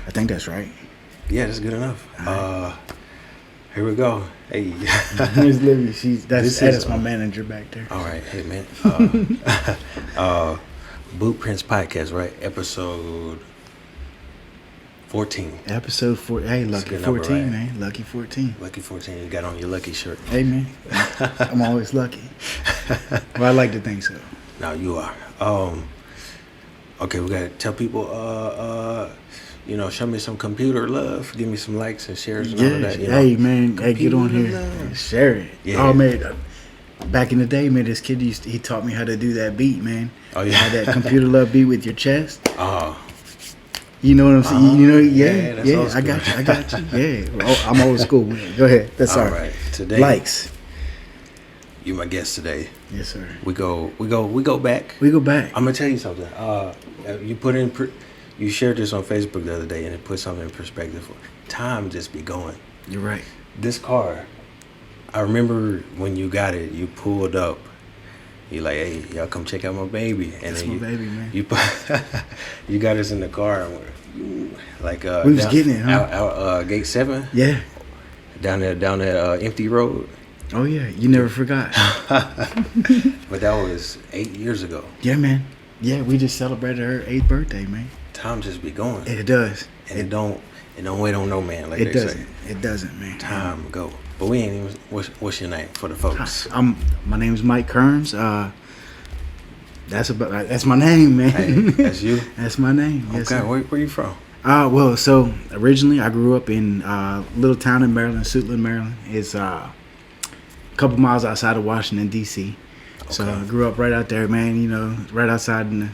I think that's right. Yeah, that's good enough. Here we go. Hey. Miss Livy, that's my manager back there. All right. Hey, man. Boot Prince Podcast, right? Episode 14. Episode 4. Hey, lucky 14, number, right? Man. Lucky 14. Lucky 14. You got on your lucky shirt. Hey, man. I'm always lucky. Well, I like to think so. No, you are. Okay, we got to tell people, show me some computer love. Give me some likes and shares and all of that. Hey, man. Hey, get on here. Love. Share it. Yeah. Oh, man. Back in the day, man, this kid he taught me how to do that beat, man. Oh, yeah. How that computer love beat with your chest. Oh. You know what I'm saying? You know, yeah. I got you. Yeah, I'm old school. Man. Go ahead. That's all right. Today, likes. You my guest today. Yes, sir. We go back. We go back. I'm gonna tell you something. You shared this on Facebook the other day, and it put something in perspective. Time just be going. You're right. This car, I remember when you got it. You pulled up. You like, hey, y'all come check out my baby. And that's then my baby, man. You got us in the car. Like we was getting it, huh? Out gate 7. Yeah. Down that empty road. Oh yeah, you never forgot. But that was 8 years ago. Yeah, man. Yeah, we just celebrated her 8th birthday, man. Time just be going. It does. And it don't wait on no man, like they say. It doesn't, man. Time go. But we ain't even. What's your name for the folks? My name is Mike Kerns. That's my name, man. Hey, that's you. That's my name. Yes, okay, sir. Where you from? Well, so originally I grew up in a little town in Maryland, Suitland, Maryland. It's a couple miles outside of Washington, D.C. Okay. So I grew up right out there, man. You know, right outside and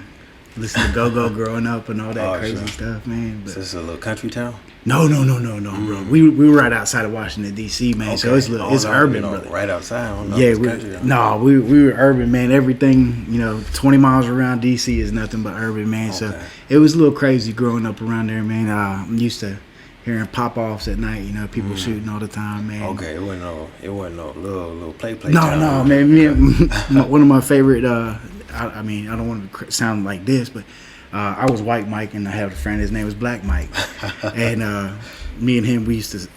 listening to Go-Go growing up and all that crazy stuff, man. But so it's a little country town? No, bro. We were right outside of Washington D.C., man. Okay. So it's urban, brother. Right outside. I don't know we were urban, man. Everything 20 miles around D.C. is nothing but urban, man. Okay. So it was a little crazy growing up around there, man. I'm used to hearing pop-offs at night. People shooting all the time, man. Okay, it wasn't no little play. No, man. One of my favorite. I don't want to sound like this, but. I was White Mike, and I had a friend. His name was Black Mike, and me and him, we used to.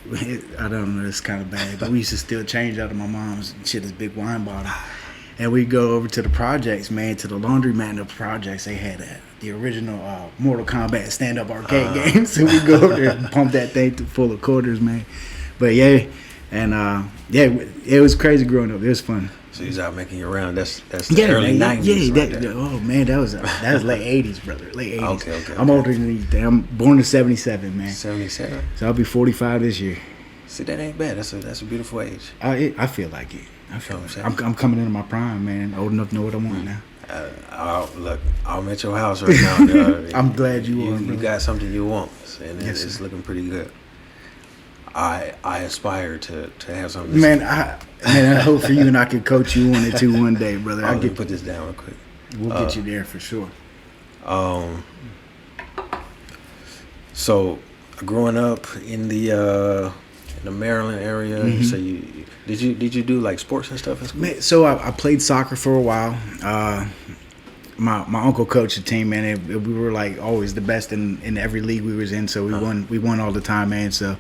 I don't know, it's kind of bad, but we used to steal change out of my mom's and shit, this big wine bottle, and we'd go over to the projects, man, to the laundromat in the projects. They had the original Mortal Kombat stand-up arcade game, so we go over there and pump that thing full of quarters, man. But yeah, and it was crazy growing up. It was fun. So you was out making your round. That's the early 90s. Yeah, oh man, that was late 80s, brother. Late 80s. Okay. I'm older than you. I'm born in 77, man. 77. So I'll be 45 this year. See, that ain't bad. That's a beautiful age. I feel like it. I'm coming into my prime, man. Old enough to know what I want now. I'm at your house right now. I'm glad you got something you want, and it's looking pretty good. I aspire to have something. Man, I hope for you and I can coach you on it too one day, brother. Let me put this down real quick. We'll get you there for sure. So growing up in the Maryland area, mm-hmm. so did you do like sports and stuff in school? Man, so I played soccer for a while. My uncle coached the team, man. We were like always the best in every league we was in. So we won all the time, man. So.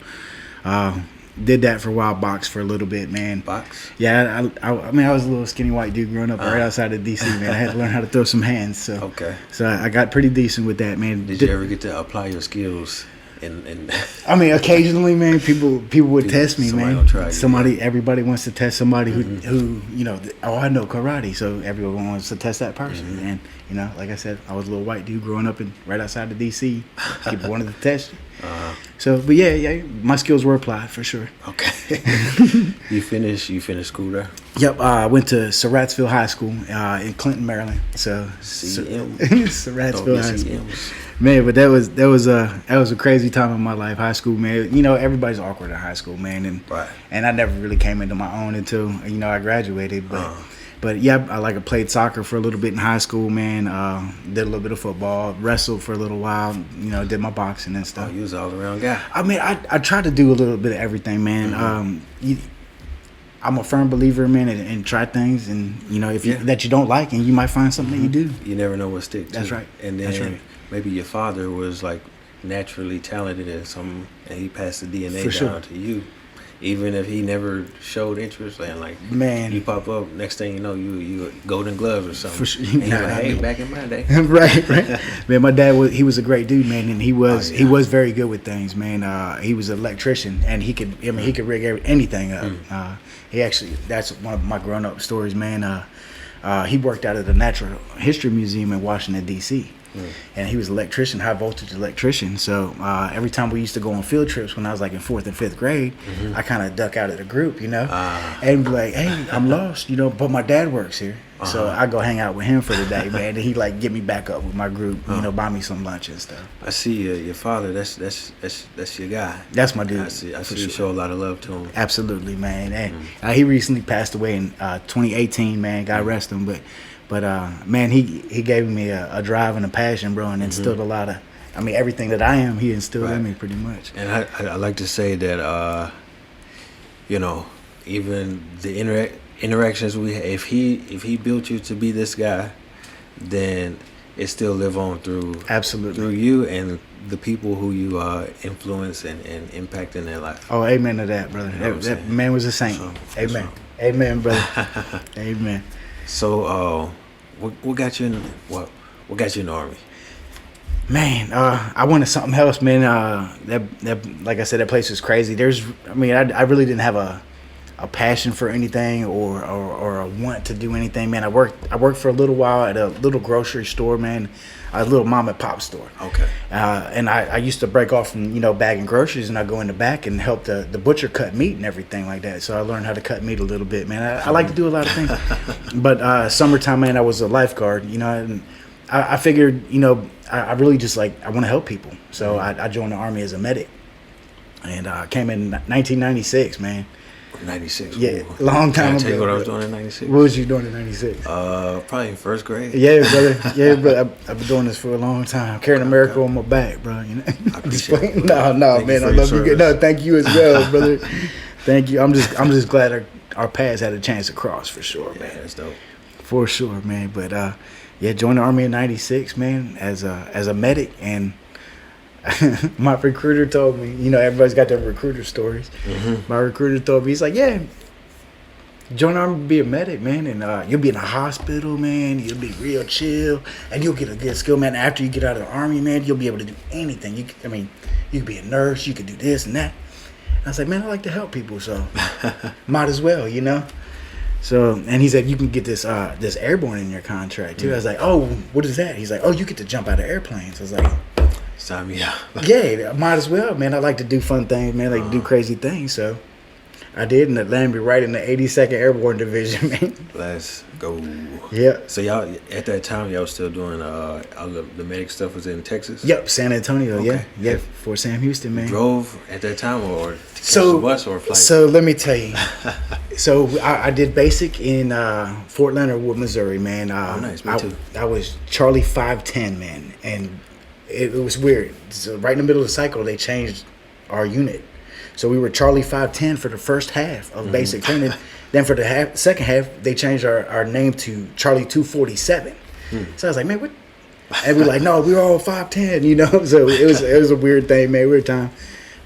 Did that for a while, boxed for a little bit, man. Box? Yeah, I was a little skinny white dude growing up right outside of D.C., man. I had to learn how to throw some hands. So okay. So I got pretty decent with that, man. Did you ever get to apply your skills? Occasionally, man, people would test me, man. Everybody wants to test somebody who I know karate, so everyone wants to test that person. Mm-hmm. And like I said, I was a little white dude growing up right outside of D.C. People wanted to test you. So, but yeah, my skills were applied for sure. Okay. You finished school there? Yep. I went to Surrattsville High School in Clinton, Maryland. So Surrattsville High School. Man, but that was a crazy time in my life. High school, man. Everybody's awkward in high school, man, and I never really came into my own until I graduated. But yeah, I played soccer for a little bit in high school, man. Did a little bit of football, wrestled for a little while. Did my boxing and stuff. Oh, you was all around guy. I tried to do a little bit of everything, man. Mm-hmm. I'm a firm believer, man, and try things, and if that you don't like, and you might find something that you do. You never know what sticks. That's right. And then maybe your father was like naturally talented in something, and he passed the DNA For down to you, even if he never showed interest, and like Man. you pop up, next thing you know, you Golden Gloves or something. For sure. And you're like, hey, back in my day. right. Man, my dad was a great dude, man, and he was very good with things, man. He was an electrician, and he could rig anything up. That's one of my grown up stories, man. He worked out at the Natural History Museum in Washington D.C. And he was an electrician, high voltage electrician. So every time we used to go on field trips when I was like in 4th and 5th grade, I kind of duck out of the group, and be like, hey, I'm lost, but my dad works here. So I go hang out with him for the day, man. And he like get me back up with my group, buy me some lunch and stuff. I see your father. That's your guy. That's my dude. I see you show a lot of love to him. Absolutely, man. And he recently passed away in 2018, man. God rest him. But man, he gave me a drive and a passion, bro, and instilled a lot of, everything that I am, he instilled in me pretty much. And I like to say that, even the interactions we have, if he built you to be this guy, then it still live on through you and the people who you influence and impact in their life. Oh, amen to that, brother. That man was a saint. Amen. Amen, brother. Amen. So, what got you in the Army? Man, I wanted something else, man. That like I said, that place was crazy. I really didn't have a passion for anything or a want to do anything, man. I worked for a little while at a little grocery store, man, a little mom and pop store. Okay. And I used to break off from bagging groceries, and I go in the back and help the butcher cut meat and everything like that. So I learned how to cut meat a little bit, man. I like to do a lot of things. But summertime, man, I was a lifeguard, and I figured, I really just I want to help people. So I joined the Army as a medic, and came in 1996, man. 96. Yeah, long time ago. Can I tell you what I was doing in 96? What was you doing in 96? Probably in 1st grade. Yeah, brother. Yeah, brother. I've been doing this for a long time. Carrying America on my back, bro. I appreciate it. No, man. I love you. No, thank you as well, brother. Thank you. I'm just glad our paths had a chance to cross for sure, man. Yeah, that's dope. For sure, man. But joined the Army in 96, man, as a medic. And my recruiter told me, everybody's got their recruiter stories. My recruiter told me, he's like, yeah, join the Army, be a medic, man, and you'll be in a hospital, man. You'll be real chill, and you'll get a good skill, man. After you get out of the Army, man, you'll be able to do anything. You could be a nurse, you could do this and that. And I was like, man, I like to help people, so might as well, So, and he said, you can get this airborne in your contract too. I was like, oh, what is that? He's like, oh, you get to jump out of airplanes. I was like, sign me up. Yeah, might as well, man. I like to do fun things, man. I like to do crazy things. So I did, and it landed me right in the 82nd Airborne Division, man. Let's go. Yeah. So y'all, at that time, y'all was still doing all the medic stuff was in Texas? Yep, San Antonio, okay. Yeah, Fort Sam Houston, man. You drove at that time or to catch the bus or flight? So let me tell you. So I did basic in Fort Leonard Wood, Missouri, man. Nice, me too. I was Charlie 510, man, and it was weird. So right in the middle of the cycle, they changed our unit. So we were Charlie 510 for the first half of basic training. Then for the second half, they changed our name to Charlie 247. So I was like, man, what? And we're like, no, we're all 510, So it was a weird thing, man, weird time.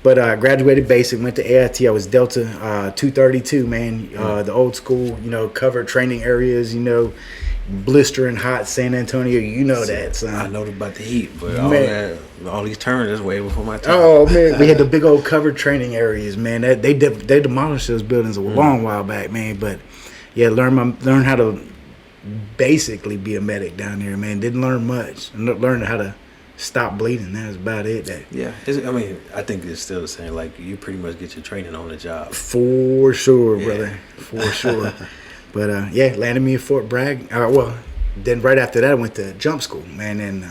But I graduated basic, went to AIT. I was Delta 232, man. The old school, covered training areas, blistering hot San Antonio, that, son. I know about the heat, but all these turns is way before my time. Oh man, we had the big old covered training areas, man. They demolished those buildings a long while back, man. But yeah, learn how to basically be a medic down there, man. Didn't learn much. Learned how to stop bleeding. That was about it. I think it's still the same. Like you pretty much get your training on the job. For sure, brother. For sure. But landed me at Fort Bragg. Then right after that, I went to jump school, man. And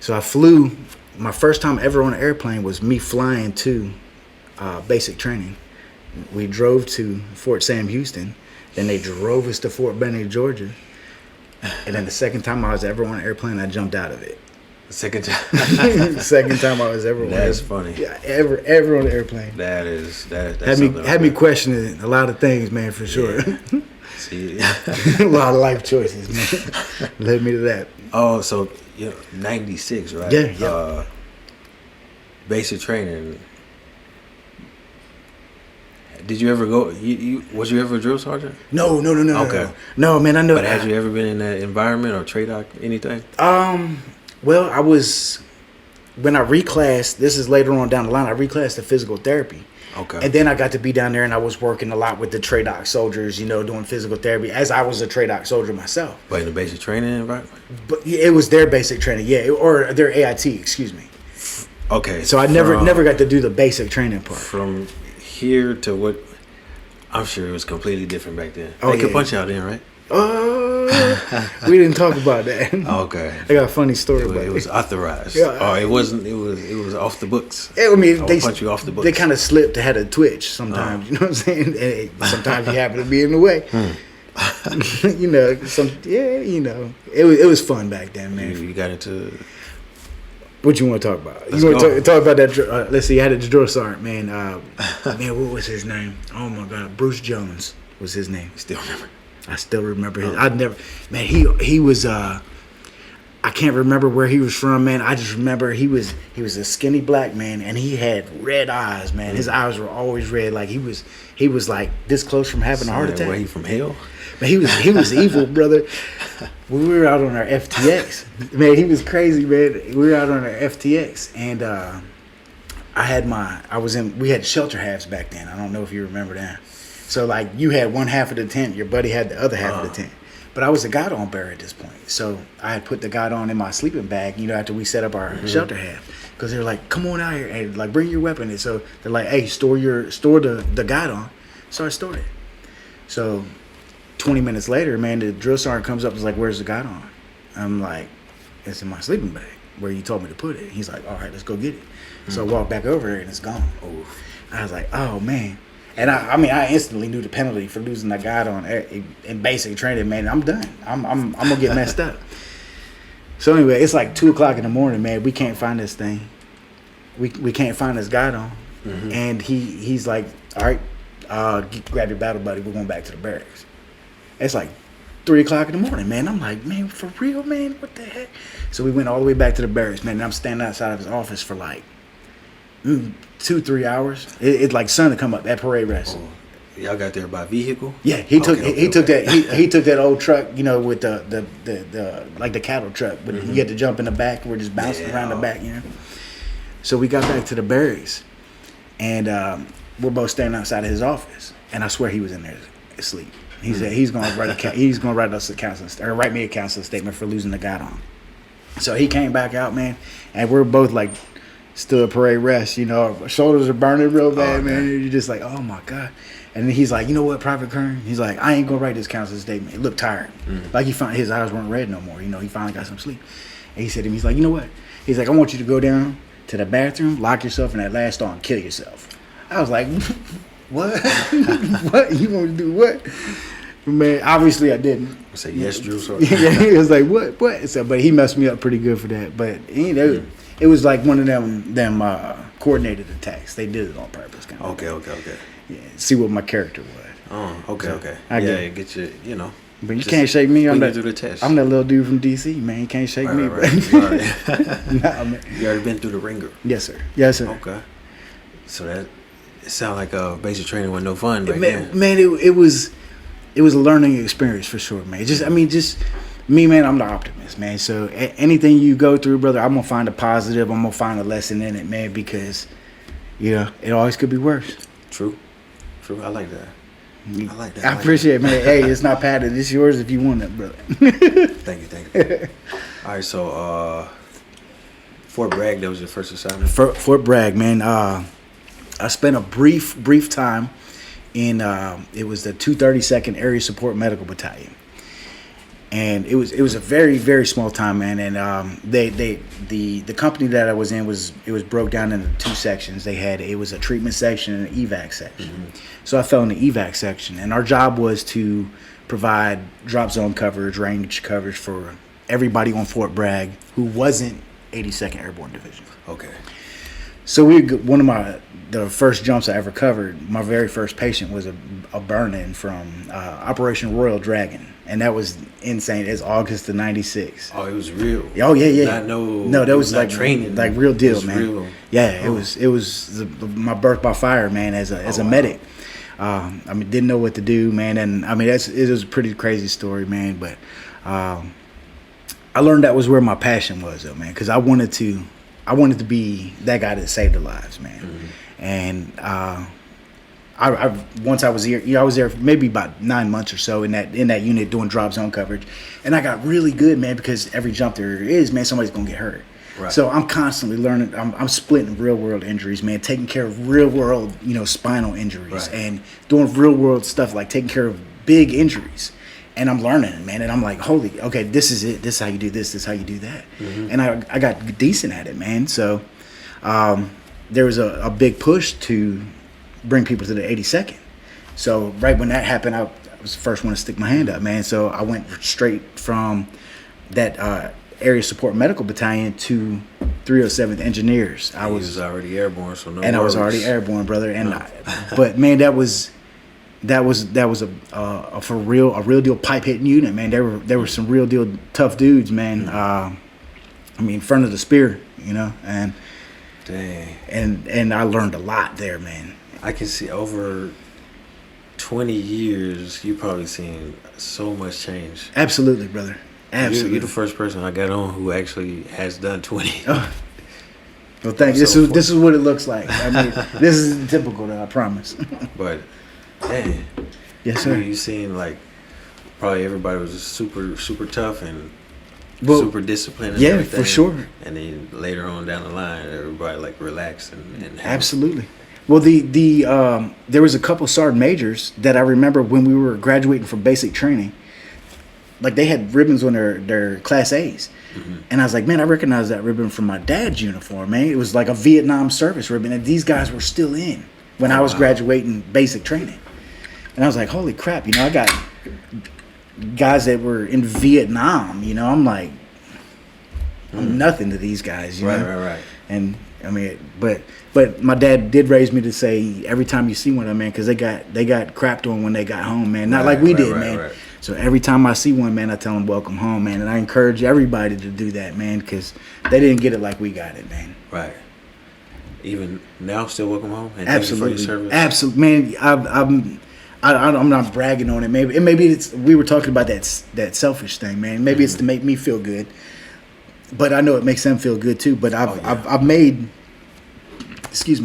so I flew. My first time ever on an airplane was me flying to basic training. We drove to Fort Sam Houston. Then they drove us to Fort Benning, Georgia. And then the second time I was ever on an airplane, I jumped out of it. The second time. Second time I was ever on. That's funny. Yeah, ever on an airplane. That's had me questioning a lot of things, man, for sure. See, A lot of life choices, man. Led me to that. Oh, so 96, right? Yeah. Basic training. Did you ever go? Was you ever a drill sergeant? No. Okay. No, man. I know. But had you ever been in that environment or TRADOC, anything? Well, I was when I reclassed. This is later on down the line. I reclassed to physical therapy. Okay. And then I got to be down there, and I was working a lot with the TRADOC soldiers, doing physical therapy as I was a TRADOC soldier myself. But in the basic training environment? But it was their basic training, or their AIT, excuse me. Okay. So I never got to do the basic training part. From here to what? I'm sure it was completely different back then. Oh, they could punch out then, right? We didn't talk about that. Okay. I got a funny story about it. It was authorized. Yeah. Oh, it wasn't. It was off the books. I mean, they punch you off the books. They kind of slipped. They had a twitch sometimes. You know what I'm saying? And sometimes you happen to be in the way. It was fun back then, man. You got into. What you want to talk about? Let's you want go. to talk about that? Let's see. I had a drill sergeant, man. Man, what was his name? Oh my God, Bruce Jones was his name. I still remember his. He was. I can't remember where he was from, man. I just remember he was a skinny black man, and he had red eyes, man. His eyes were always red, like he was like this close from having a heart attack. Where he from hell? But he was evil, brother. We were out on our FTX. Man, he was crazy, man. We were out on our FTX, and we had shelter halves back then. I don't know if you remember that. So, like, you had one half of the tent, your buddy had the other half of the tent. But I was a guidon bearer at this point. So, I had put the guidon in my sleeping bag, after we set up our shelter half. Because they were like, come on out here, and, like, bring your weapon. And so, they're like, hey, store the guidon. So, I stored it. So, 20 minutes later, man, the drill sergeant comes up and is like, where's the guidon? I'm like, it's in my sleeping bag where you told me to put it. He's like, all right, let's go get it. So, I walked back over there, and it's gone. I was like, oh, man. And I instantly knew the penalty for losing that guidon in basic training, man. I'm done. I'm gonna get messed up. So anyway, it's like 2:00 in the morning, man. We can't find this thing. We can't find this guidon. And he's like, all right, grab your battle buddy. We're going back to the barracks. It's like 3:00 in the morning, man. I'm like, man, for real, man? What the heck? So we went all the way back to the barracks, man. And I'm standing outside of his office for like 2-3 hours. It's like sun to come up at parade rest. Y'all got there by vehicle? Yeah, he took that old truck, with the cattle truck, but you had to jump in the back. We're just bouncing around the back, So we got back to the barracks, and we're both standing outside of his office, and I swear he was in there asleep. He said he's gonna write us write me a counseling statement for losing the guidon. So he came back out, man, and we're both like. Still at parade rest, our shoulders are burning real bad, man. You're just like, oh my God. And then he's like, you know what, Private Kern? He's like, I ain't gonna write this counseling statement. He looked tired. Like his eyes weren't red no more. He finally got some sleep. And he said to me, he's like, you know what? He's like, I want you to go down to the bathroom, lock yourself in that last stall and kill yourself. I was like, what? What? You want to do what? Man, obviously I didn't. I said, yes, Drew. Yeah, he was like, what? So, but he messed me up pretty good for that. But, it was like one of them coordinated attacks. They did it on purpose. Kind of. Okay. Yeah, see what my character was. Oh, okay. Get you, But you can't shake me. I'm that little dude from DC, man. You can't shake me. Right. Nah, man. You already been through the ringer. Yes, sir. Okay. So it sounded like a basic training with no fun back then. Man, it was a learning experience for sure, man. Just me, man, I'm the optimist, man. So anything you go through, brother, I'm going to find a positive. I'm going to find a lesson in it, man, because, it always could be worse. True. I like that. I appreciate it, man. Hey, it's not padded. It's yours if you want it, brother. Thank you. All right, so Fort Bragg, that was your first assignment? Fort Bragg, man. I spent a brief time in, it was the 232nd Area Support Medical Battalion. And it was a very, very small time, man. And the company that I was in was broke down into two sections. It was a treatment section and an evac section. So I fell in the evac section, and our job was to provide drop zone coverage, range coverage for everybody on Fort Bragg who wasn't 82nd Airborne Division. Okay. So one of the first jumps I ever covered, my very first patient was a burn-in from Operation Royal Dragon, and that was insane. It's August of '96. Oh, it was real. Oh yeah. Not no, that was like training, like real deal, man. Real. Yeah, it was my birth by fire, man. As a medic, I mean, didn't know what to do, man, and I mean it was a pretty crazy story, man. But I learned that was where my passion was, though, man, because I wanted to be that guy that saved the lives, man. Mm-hmm. And I once I was here, I was there for maybe about 9 months or so in that unit doing drop zone coverage, and I got really good, man, because every jump there is, man, somebody's gonna get hurt. Right. So I'm constantly learning. I'm splitting real world injuries, man, taking care of real world, spinal injuries, right, and doing real world stuff like taking care of big injuries. And I'm learning, man, and I'm like, okay, this is it. This is how you do this. This is how you do that. Mm-hmm. And I got decent at it, man. So there was a big push to bring people to the 82nd. So right when that happened, I was the first one to stick my hand up, man. So I went straight from that area support medical battalion to 307th Engineers. I was already airborne, so no. And worries. I was already airborne, brother. And but man, that was a real deal pipe hitting unit, man. There were some real deal tough dudes, man. I mean, front of the spear, and dang. And I learned a lot there, man. I can see over 20 years, you probably seen so much change. Absolutely, brother. Absolutely. You're the first person I got on who actually has done 20. Oh. Well, thank you. This is what it looks like. I mean, this is typical, though, I promise. But, dang. Yes, sir. You seen, like, probably everybody was just super, super tough and super disciplined and everything. For sure. And then later on down the line, everybody, like, relaxed and happy. Absolutely. Well, there was a couple sergeant majors that I remember when we were graduating from basic training. Like, they had ribbons on their Class A's. Mm-hmm. And I was like, man, I recognize that ribbon from my dad's uniform, man. It was like a Vietnam service ribbon, and these guys were still in when I was graduating basic training. And I was like, holy crap, I got guys that were in Vietnam, I'm like, I'm nothing to these guys, Right. And, I mean, but my dad did raise me to say every time you see one of them, man, because they got crapped on when they got home, man. Not like we did, man. Right. So every time I see one, man, I tell them welcome home, man. And I encourage everybody to do that, man, because they didn't get it like we got it, man. Right. Even now, still welcome home? And absolutely. Thank you for your service? Absolutely. Man, I'm not bragging on it. Maybe it's, we were talking about that selfish thing, man. Maybe it's to make me feel good. But I know it makes them feel good, too. But I've made,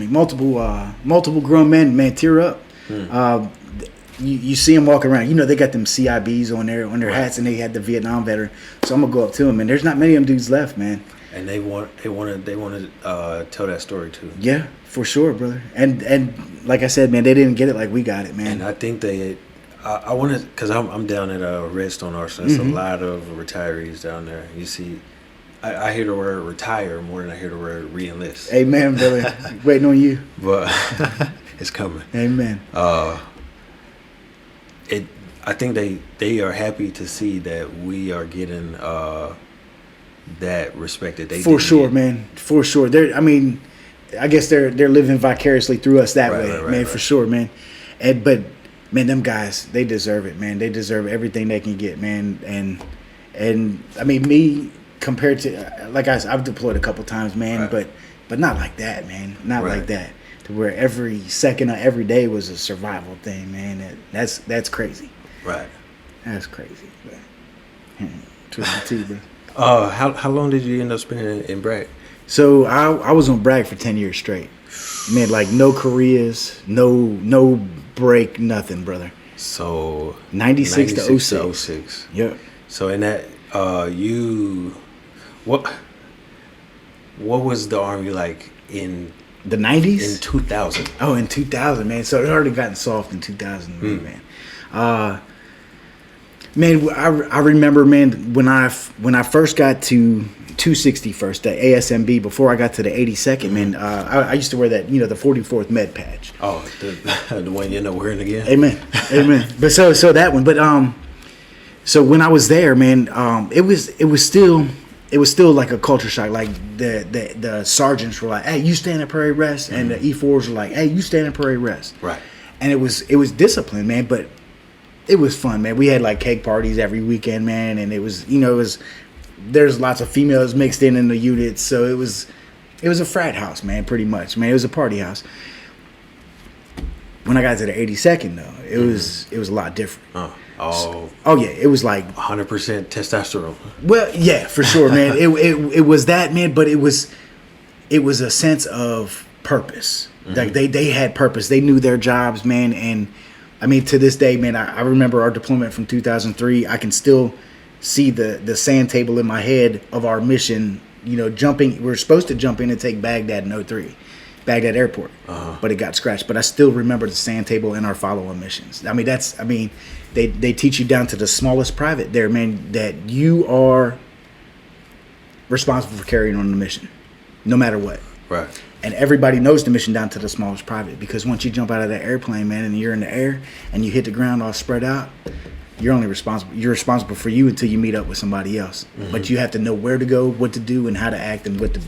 multiple grown men, man, tear up. You see them walking around. You know, they got them CIBs on their hats, and they had the Vietnam veteran. So I'm gonna go up to them, and there's not many of them dudes left, man. And they want to tell that story too. Yeah, for sure, brother. And like I said, man, they didn't get it like we got it, man. And I think I want to, because I'm down at Redstone Arsenal. There's a lot of retirees down there. You see, I hear the word retire more than I hear the word re-enlist. Amen, brother. Waiting on you. But it's coming. Amen. I think they are happy to see that we are getting that respect that they for sure, man. For sure. I guess they're living vicariously through us that way, man. Right. For sure, man. But man, them guys, they deserve it, man. They deserve everything they can get, man. And I mean, me compared to like I've deployed a couple times, man. Right. But not like that, man. Not like that. To where every second of every day was a survival thing, man. That's crazy. Right. That's crazy. But, bro. How long did you end up spending in Bragg? So I was on Bragg for 10 years straight. Man, like no Koreas, no break, nothing, brother. So 96 to 06. Yep. So in that what was the Army like in the 90s? In 2000. Oh, in 2000, man. So it already gotten soft in 2000, man. Man, I remember, man, when I first got to 261st, the ASMB, before I got to the 82nd, man, I used to wear that, the 44th med patch. Oh, the one you end up wearing again? Amen. But so that one. But so when I was there, man, it was still it was still like a culture shock. Like the sergeants were like, "Hey, you stand at parade rest," and the E4s were like, "Hey, you stand at parade rest." Right. And it was discipline, man, but it was fun, man. We had like cake parties every weekend, man, and it was there's lots of females mixed in the units, so it was a frat house, man, pretty much, man. It was a party house. When I got to the 82nd, though, it was a lot different. Oh yeah, it was like 100% testosterone. Well, yeah, for sure, man. It was that, man, but it was a sense of purpose. Like they had purpose. They knew their jobs, man. And I mean, to this day, man, I remember our deployment from 2003. I can still see the sand table in my head of our mission. Jumping. We were supposed to jump in and take Baghdad in 03, Baghdad Airport, but it got scratched. But I still remember the sand table in our follow-on missions. I mean, they teach you down to the smallest private there, man, that you are responsible for carrying on the mission, no matter what. Right. And everybody knows the mission down to the smallest private, because once you jump out of that airplane, man, and you're in the air and you hit the ground all spread out, you're responsible for you until you meet up with somebody else. But you have to know where to go, what to do, and how to act, and what to,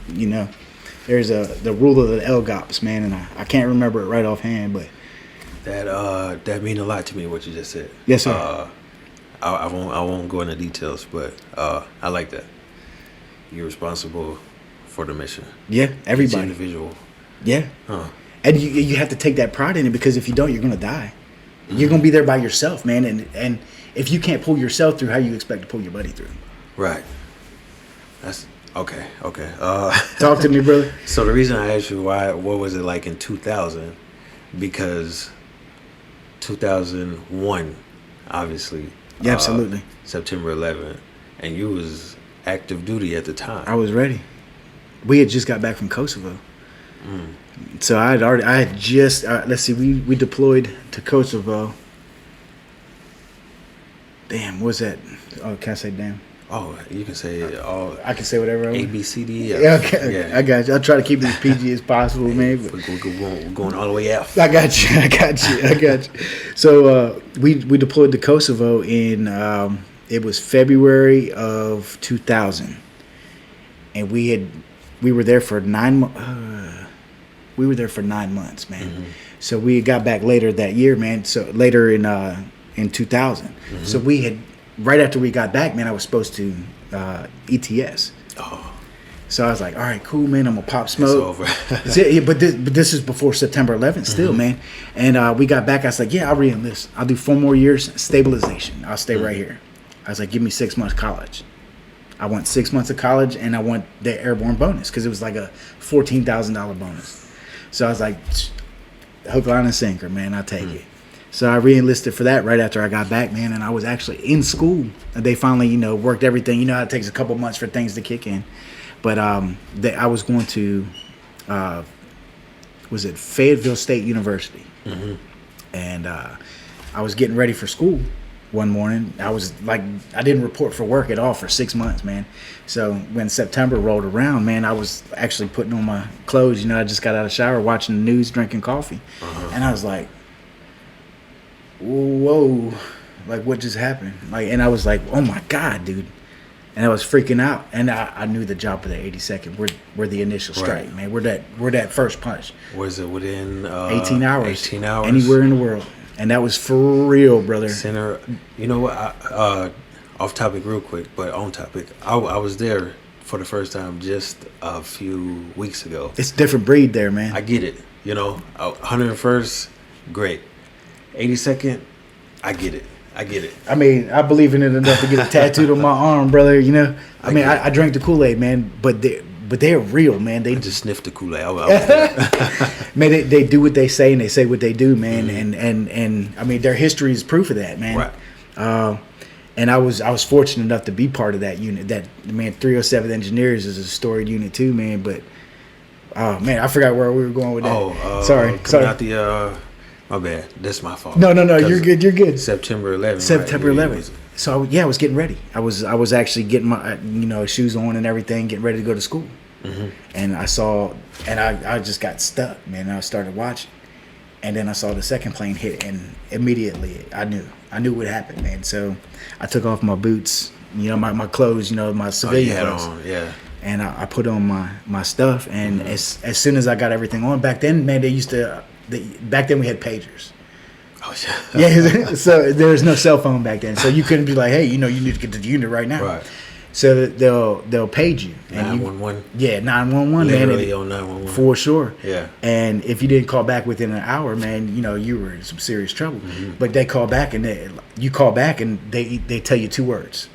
There's the rule of the LGOPS, man, and I can't remember it right offhand, but that mean a lot to me, what you just said. Yes, sir. I won't go into details, but I like that. You're responsible for the mission. Yeah, everybody. Each individual. Yeah. And you have to take that pride in it, because if you don't, you're gonna die. You're gonna be there by yourself, man, and if you can't pull yourself through, how you expect to pull your buddy through? Right. That's okay. Talk to me, brother. So the reason I asked you what was it like in 2000, because 2001, obviously. Yeah, absolutely. September 11th, and you was active duty at the time. I was ready. We had just got back from Kosovo. So I had just let's see, we deployed to Kosovo. Damn, what's that? Oh, can I say damn? Oh, you can say all. I can say whatever. A, B, C, D. Yeah, okay. Yeah. I got you. I'll try to keep it as PG as possible, man. But we're going all the way out. I got you. So we deployed to Kosovo in it was February of 2000, and we were there for 9 months. We were there for 9 months, man. So we got back later that year, man. So later in 2000. So we had, right after we got back, man, I was supposed to ETS. Oh. So I was like, all right, cool, man. I'm gonna pop smoke. It's over. but this is before September 11th, still, man. And we got back. I was like, yeah, I'll re-enlist. I'll do 4 more years stabilization. I'll stay right here. I was like, give me 6 months college. I want 6 months of college, and I want the airborne bonus, because it was like a $14,000 bonus. So I was like, hook, line, and sinker, man. I'll take it. So I re-enlisted for that right after I got back, man. And I was actually in school. And they finally, worked everything. You know how it takes a couple months for things to kick in. But I was going to, was it Fayetteville State University? And I was getting ready for school one morning. I was like, I didn't report for work at all for 6 months, man. So when September rolled around, man, I was actually putting on my clothes. I just got out of the shower, watching the news, drinking coffee. And I was like, whoa, like what just happened? And I was like, oh my God, dude. And I was freaking out. And I knew the job of the 82nd. We're the initial strike, man. We're that first punch. Was it within 18 hours? 18 hours. Anywhere in the world. And that was for real, brother. Center. You know what? Off topic real quick, but on topic. I was there for the first time just a few weeks ago. It's a different breed there, man. I get it. 101st, great. 82nd, I get it. I mean, I believe in it enough to get it tattooed on my arm, brother. I drank the Kool-Aid, man, but they're real, man. They just sniff the Kool-Aid. Man, they do what they say and they say what they do, man. And I mean, their history is proof of that, man. Right. And I was fortunate enough to be part of that unit. That, man, 307 Engineers is a storied unit too, man. But man, I forgot where we were going with that. Sorry. Out the my bad. That's my fault. No. You're good. September 11th. September 11th. So I was getting ready. I was actually getting my shoes on and everything, getting ready to go to school. And I saw, and I just got stuck, man. And I started watching, and then I saw the second plane hit, and immediately I knew what happened, man. So I took off my boots, my clothes, my civilian clothes. On, yeah. And I put on my stuff, and as soon as I got everything on, back then, man, back then we had pagers. Oh, yeah. Yeah, so there was no cell phone back then, so you couldn't be like, hey, you need to get to the unit right now. Right. So they'll page you. 911. Yeah, 911. Literally man, on 911. For sure. Yeah. And if you didn't call back within an hour, man, you were in some serious trouble. Mm-hmm. But they call back, and you call back, and they tell you two words,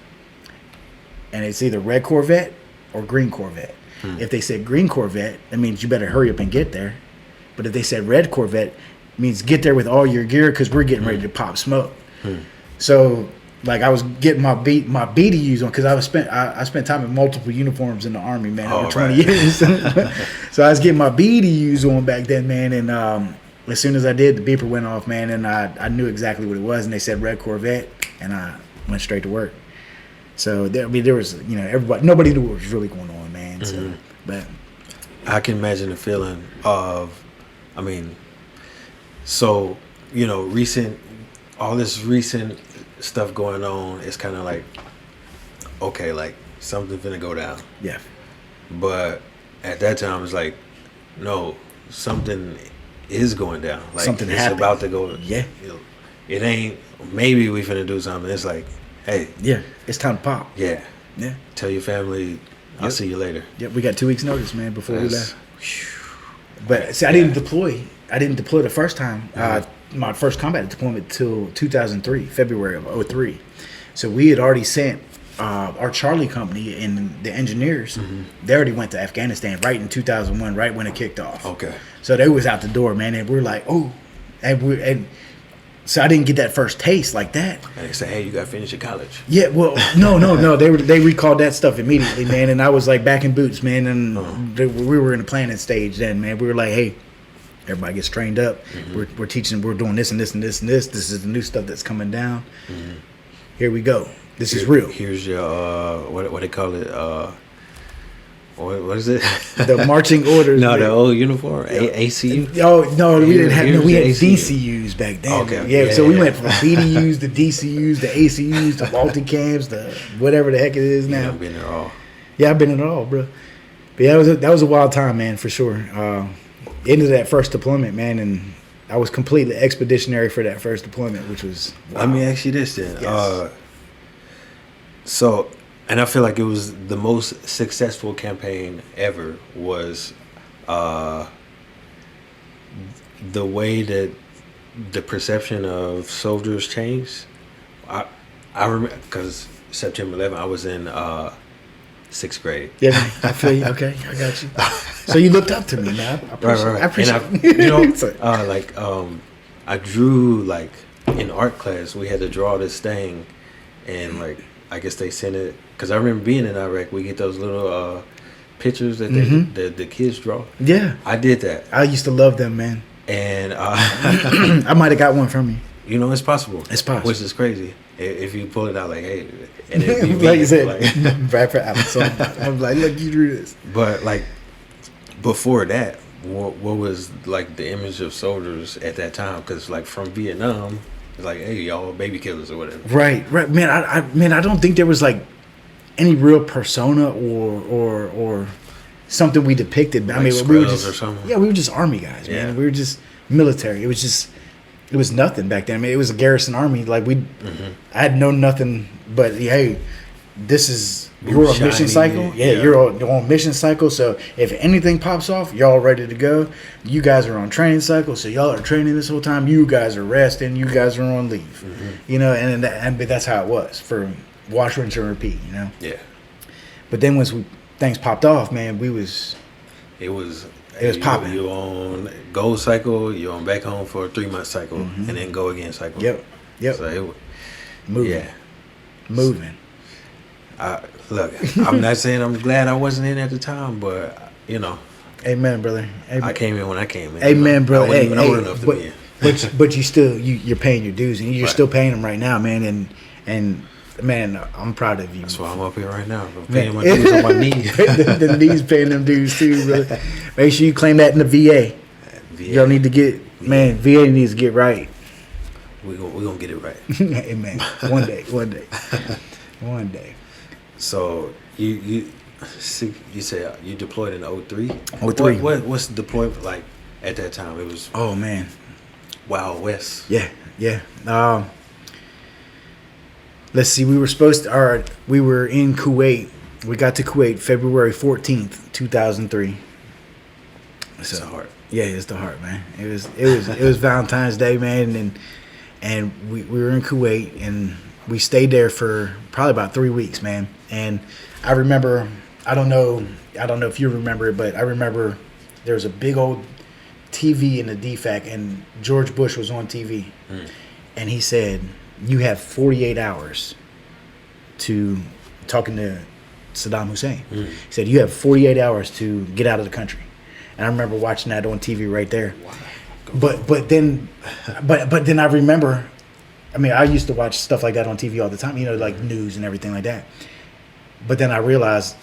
and it's either red Corvette or green Corvette. If they said green Corvette, that means you better hurry up and get there. But if they said red Corvette, it means get there with all your gear, because we're getting ready to pop smoke. So, like, I was getting my BDUs on, because I spent time in multiple uniforms in the Army, man, over 20 years. So I was getting my BDUs on back then, man, and as soon as I did, the beeper went off, man, and I knew exactly what it was, and they said red Corvette, and I went straight to work. So there was, nobody knew what was really going on, man. So, but I can imagine the feeling of, all this recent stuff going on. It's kind of like, okay, like something's gonna go down. Yeah. But at that time, it's like, no, something is going down. Like something it's happened. about to go. Yeah. It ain't. Maybe we finna do something. It's like, hey. Yeah. It's time to pop. Yeah. Yeah. Tell your family, I'll see you later. Yep. We got 2 weeks notice, man, before we left. But see, I didn't deploy. I didn't deploy the first time. My first combat deployment till 2003, February of 2003. So we had already sent our Charlie company and the engineers. They already went to Afghanistan right in 2001, right when it kicked off. Okay. So they was out the door, man, and we're like, oh, and so I didn't get that first taste like that. And they say, hey, you got to finish your college. Yeah, well, no. They recalled that stuff immediately, man, and I was like back in boots, man, and we were in the planning stage then, man. We were like, hey, everybody gets trained up. We're teaching. We're doing this and this and this and this. This is the new stuff that's coming down. Here we go. This is real. Here's your what they call it. What is it? The marching orders. No, the old uniform. ACU. Oh no, we didn't have. No, we had ACU. DCUs back then. Okay. Yeah. So we went from BDUs to DCUs to ACUs to multicams to whatever the heck it is now. I've been there all. Yeah, I've been in it all, bro. But yeah, that was a wild time, man, for sure. Ended that first deployment, man, and I was completely expeditionary for that first deployment, which was wow. Let me ask you this then. Yes. And I feel like it was the most successful campaign ever was the way that the perception of soldiers changed. I remember because September 11th, I was in 6th grade. Yeah, man, I feel you. Okay, I got you. So you looked up to me, man. I appreciate it. I drew, like, in art class, we had to draw this thing, and, like, I guess they sent it, because I remember being in Iraq, we get those little pictures that the kids draw. Yeah. I did that. I used to love them, man. And I might have got one from you. You know, it's possible. It's possible. Which is crazy. If you pull it out like, hey, and it'd be like you said, like, rapper Amazon. I'm like, look, you drew this. But, like, before that, what was, like, the image of soldiers at that time? Because, like, from Vietnam, it's like, hey, y'all baby killers or whatever. Right. Man, I don't think there was, like, any real persona or something we depicted. Like, I mean, we were just or something. Yeah, we were just Army guys, man. We were just military. It was nothing back then. I mean, it was a garrison army. Like I had known nothing but, hey, this is you're on mission cycle. Yeah, you're on mission cycle. So if anything pops off, y'all ready to go. You guys are on training cycle, so y'all are training this whole time. You guys are resting. You guys are on leave. And that's how it was for wash, rinse, and repeat. Yeah. But then once things popped off, man, it was popping. You on gold cycle, you on back home for a 3-month cycle, and then go again cycle. Yep. So moving. Yeah. Moving. Look, I'm not saying I'm glad I wasn't in at the time, but Amen, brother. Amen. I came in when I came in. Amen, brother. I wasn't even old enough to be in. But you still you're paying your dues, and you're still paying them right now, man. And man, I'm proud of you. That's why I'm up here right now. I'm paying my dues on my knees. The knees paying them dues too, brother. Make sure you claim that in the VA. Y'all need to get VA needs to get right. We're gonna get it right. Amen. One day. So you said you deployed in 03? 03. What's the deployment like at that time? It was Oh man, Wild West. yeah. Let's see. We were in Kuwait. We got to Kuwait February 14th, 2003. It's the heart. Yeah, it's the heart, man. It was Valentine's Day, man, and we were in Kuwait, and we stayed there for probably about 3 weeks, man. And I remember, I don't know if you remember it, but I remember there was a big old TV in the DFAC, and George Bush was on TV, and he said, "You have 48 hours to," talking to Saddam Hussein. He said, "You have 48 hours to get out of the country." And I remember watching that on TV right there. Wow. But then I remember, I mean, I used to watch stuff like that on TV all the time, like news and everything like that. But then I realized,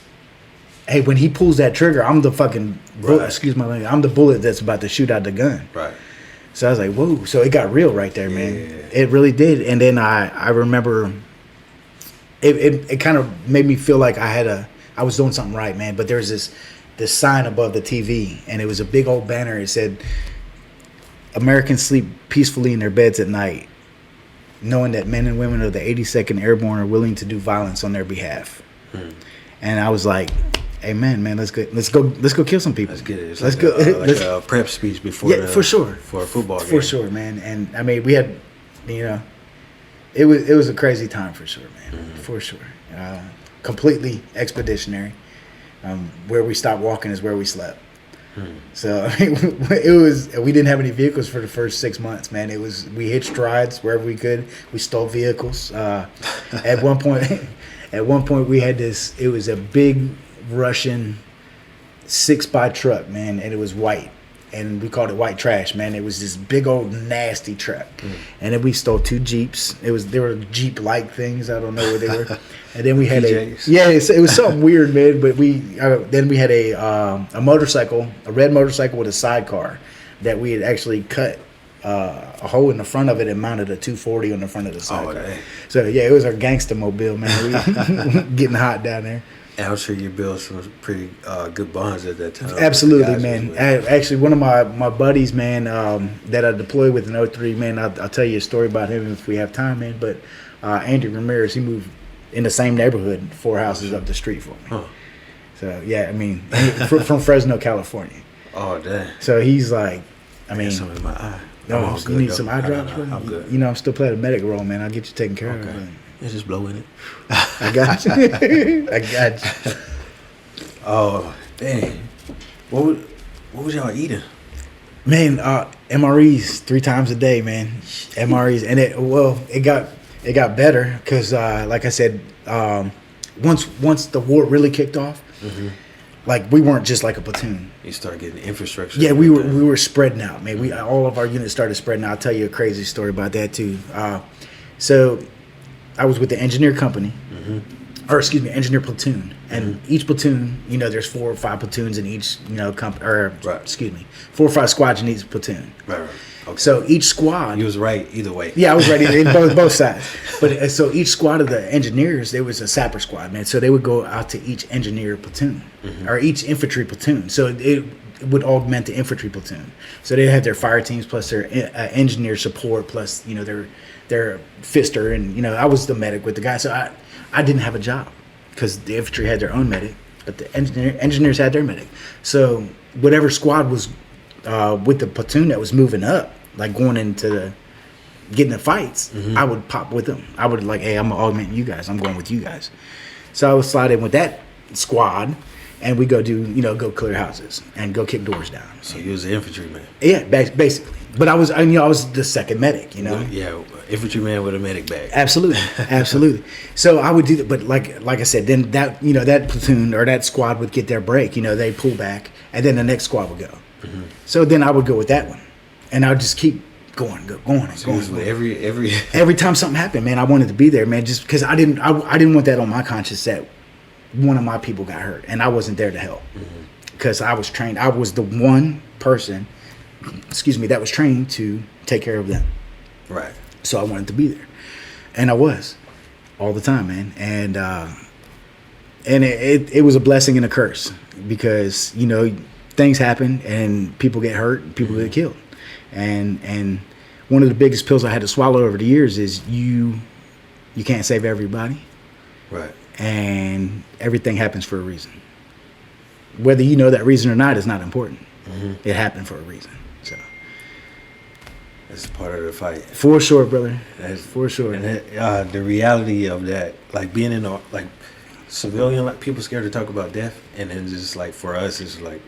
hey, when he pulls that trigger, I'm the fucking bullet, excuse my language, I'm the bullet that's about to shoot out the gun. Right. So I was like, whoa. So it got real right there, man. Yeah. It really did. And then I remember it kind of made me feel like I was doing something right, man. But there was this sign above the TV, and it was a big old banner. It said, "Americans sleep peacefully in their beds at night, knowing that men and women of the 82nd Airborne are willing to do violence on their behalf." And I was like, "Amen, man. Let's go kill some people. Let's get it. Let's go." Like a prep speech before. Yeah, for sure. For a football game. For sure, man. And I mean, we had, it was a crazy time for sure, man. For sure. Completely expeditionary. Where we stopped walking is where we slept. So I mean, we didn't have any vehicles for the first 6 months, man. We hitched rides wherever we could. We stole vehicles. At one point we had this. It was a big Russian 6x truck, man, and it was white, and we called it white trash, man. It was this big old nasty truck, and then we stole 2 Jeeps. They were Jeep-like things. I don't know what they were. And then we had it was something weird, man. But then we had a motorcycle, a red motorcycle with a sidecar that we had actually cut a hole in the front of it and mounted a 240 on the front of the sidecar. Oh, so yeah, it was our gangster mobile, man. We getting hot down there. And I'm sure you built some pretty good bonds at that time. Absolutely, man. Actually, one of my buddies, man, that I deployed with in 03, man, I'll tell you a story about him if we have time, man. But Andy Ramirez, he moved in the same neighborhood, 4 houses up the street from me. Huh. So, yeah, I mean, from Fresno, California. Oh, damn. So he's like, I mean. Some in my eye. No, you need some eye drops, bro? I'm good. I'm still playing a medic role, man. I'll get you taken care of. It's just blowing it. I got you. I got you. Oh, dang. What was y'all eating? Man, MREs 3 times a day, man. MREs, and it got better because, like I said, once the war really kicked off, like we weren't just like a platoon. You started getting infrastructure. Yeah, we were spreading out, man. All of our units started spreading out. I'll tell you a crazy story about that too. So I was with the engineer company, engineer platoon, and each platoon, there's 4 or 5 platoons in each, 4 or 5 squads in each platoon. Right. Okay. So each squad. You was right either way. Yeah, I was right in both sides. But so each squad of the engineers, there was a sapper squad, man. So they would go out to each engineer platoon or each infantry platoon. So it would augment the infantry platoon. So they had their fire teams plus their engineer support plus their fister, and I was the medic with the guy. So I didn't have a job because the infantry had their own medic, but the engineers had their medic. So whatever squad was with the platoon that was moving up, like going into getting the fights, I would pop with them. I would like, hey, I'm gonna augment you guys. I'm going with you guys. So I would slide in with that squad, and we go go clear houses and go kick doors down. So you was an infantryman. Yeah, basically. But I was the second medic. Yeah, infantryman with a medic bag. Absolutely. So I would do that, but like I said, then that that platoon or that squad would get their break. They pull back, and then the next squad would go. So then I would go with that one, and I would just keep going. Every time something happened, man, I wanted to be there, man, just because I didn't want that on my conscience that one of my people got hurt, and I wasn't there to help because I was trained. I was the one person, that was trained to take care of them. Right. So I wanted to be there, and I was all the time, man. And And it was a blessing and a curse because, you know, things happen and people get hurt, people get killed. And one of the biggest pills I had to swallow over the years is you can't save everybody. Right. And everything happens for a reason. Whether you know that reason or not is not important. Mm-hmm. It happened for a reason. So that's part of the fight. For sure, brother. That's for sure. And the reality of that, like being in a like civilian, like people scared to talk about death, and then just like for us, it's like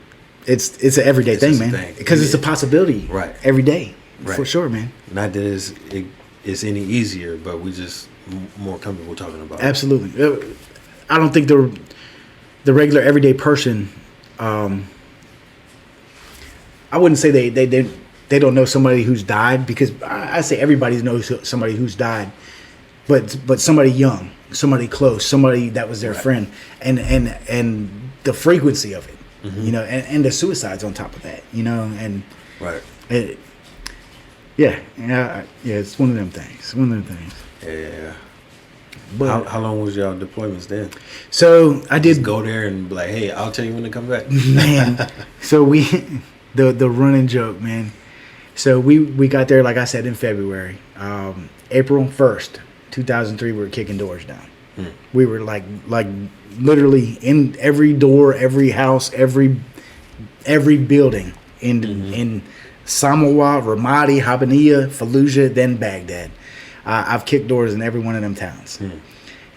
it's an everyday thing, man. Because it's a possibility, right? Every day, right. For sure, man. Not that it's any easier, but we just more comfortable talking about. Absolutely. I don't think the regular everyday person. I wouldn't say they don't know somebody who's died, because I say everybody knows somebody who's died, but somebody young, somebody close, somebody that was their friend, and the frequency of it, mm-hmm. you know, and the suicides on top of that, you know, and right, yeah, it's one of them things. Yeah. But how long was y'all deployments then? So I did go there and be like, hey, I'll tell you when to come back. Man, so the running joke, man. So we got there, like I said, in February. April 1st, 2003, we were kicking doors down. We were like literally in every door, every house, every building in Samawa, Ramadi, Habaniya, Fallujah, then Baghdad. I've kicked doors in every one of them towns.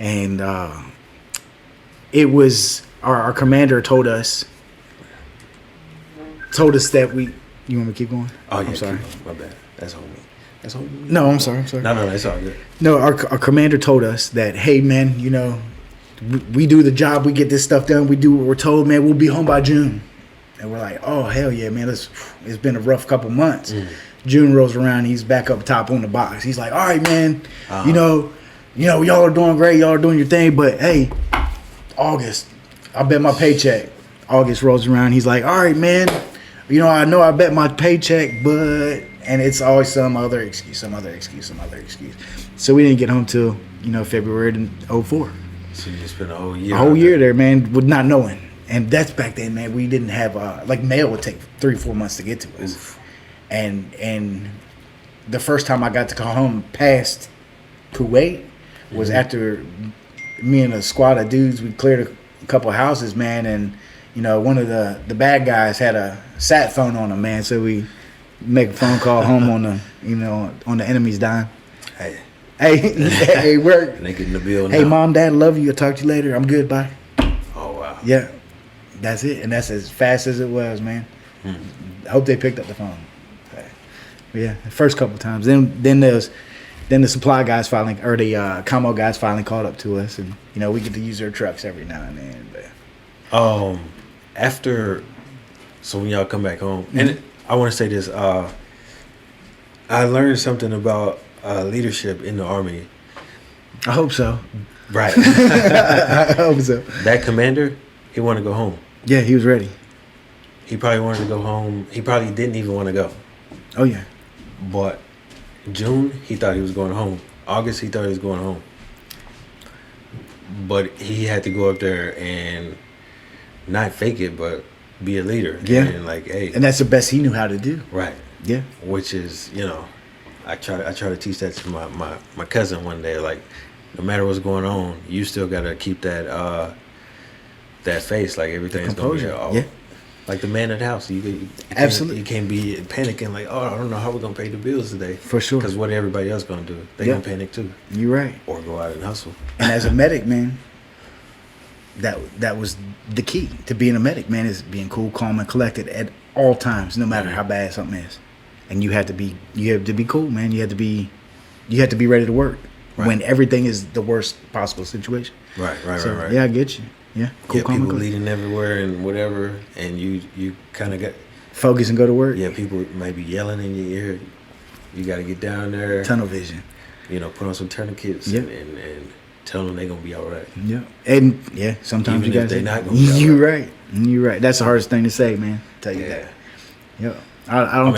And it was our commander told us that we. You want me to keep going? Oh, yeah. I'm sorry. My bad. That's on me. No, I'm sorry. No, it's all good. No, our commander told us that, hey, man, you know, we do the job. We get this stuff done. We do what we're told, man. We'll be home by June. And we're like, oh, hell yeah, man. It's been a rough couple months. June rolls around. He's back up top on the box. He's like, all right, man, you know, y'all are doing great. Y'all are doing your thing. But, hey, August, I bet my paycheck. August rolls around. He's like, all right, man. You know I bet my paycheck, but, and it's always some other excuse. So we didn't get home till, you know, February 2004. So you spent a whole year. A whole year there, man, with not knowing. And that's back then, man. We didn't have, like, mail would take 3-4 months to get to us. Oof. And the first time I got to come home past Kuwait was after me and a squad of dudes, we cleared a couple houses, man, and, you know, one of the bad guys had a sat phone on him, man. So we make a phone call home on the enemy's dime. Hey, work. And they getting the bill now. Hey, Mom, Dad, love you. I'll talk to you later. I'm good. Bye. Oh, wow. Yeah, that's it. And that's as fast as it was, man. I hope they picked up the phone. Yeah, the first couple of times. Then the supply guys finally, or the commo guys finally caught up to us, and, you know, we get to use their trucks every now and then. But after, so when y'all come back home, and I want to say this, I learned something about leadership in the Army. I hope so. Right. I hope so. That commander, he wanted to go home. Yeah, he was ready. He probably wanted to go home. He probably didn't even want to go. Oh, yeah. But June, he thought he was going home. August, he thought he was going home. But he had to go up there and not fake it, but be a leader. Yeah. And like, hey. And that's the best he knew how to do. Right. Yeah. Which is, you know, I try to teach that to my cousin one day. Like, no matter what's going on, you still gotta keep that face, like everything's gonna be all. Yeah. Like the man at the house, absolutely. You can't be panicking like, oh, I don't know how we're gonna pay the bills today. For sure. Because what everybody else gonna do? They gonna panic too. You're right. Or go out and hustle. And as a medic, man, that was the key to being a medic, man, is being cool, calm, and collected at all times, no matter how bad something is. And you have to be cool, man. You have to be ready to work when everything is the worst possible situation. Right. Yeah, I get you. Yeah, cool, calm, people leading everywhere and whatever, and you kind of got focus and go to work. Yeah, people might be yelling in your ear. You got to get down there. Tunnel vision. You know, put on some tourniquets and tell them they're gonna be all right. Yeah, and sometimes even you guys they're not gonna be all right. You're right. That's the hardest thing to say, man. Tell you that. Yeah. I'm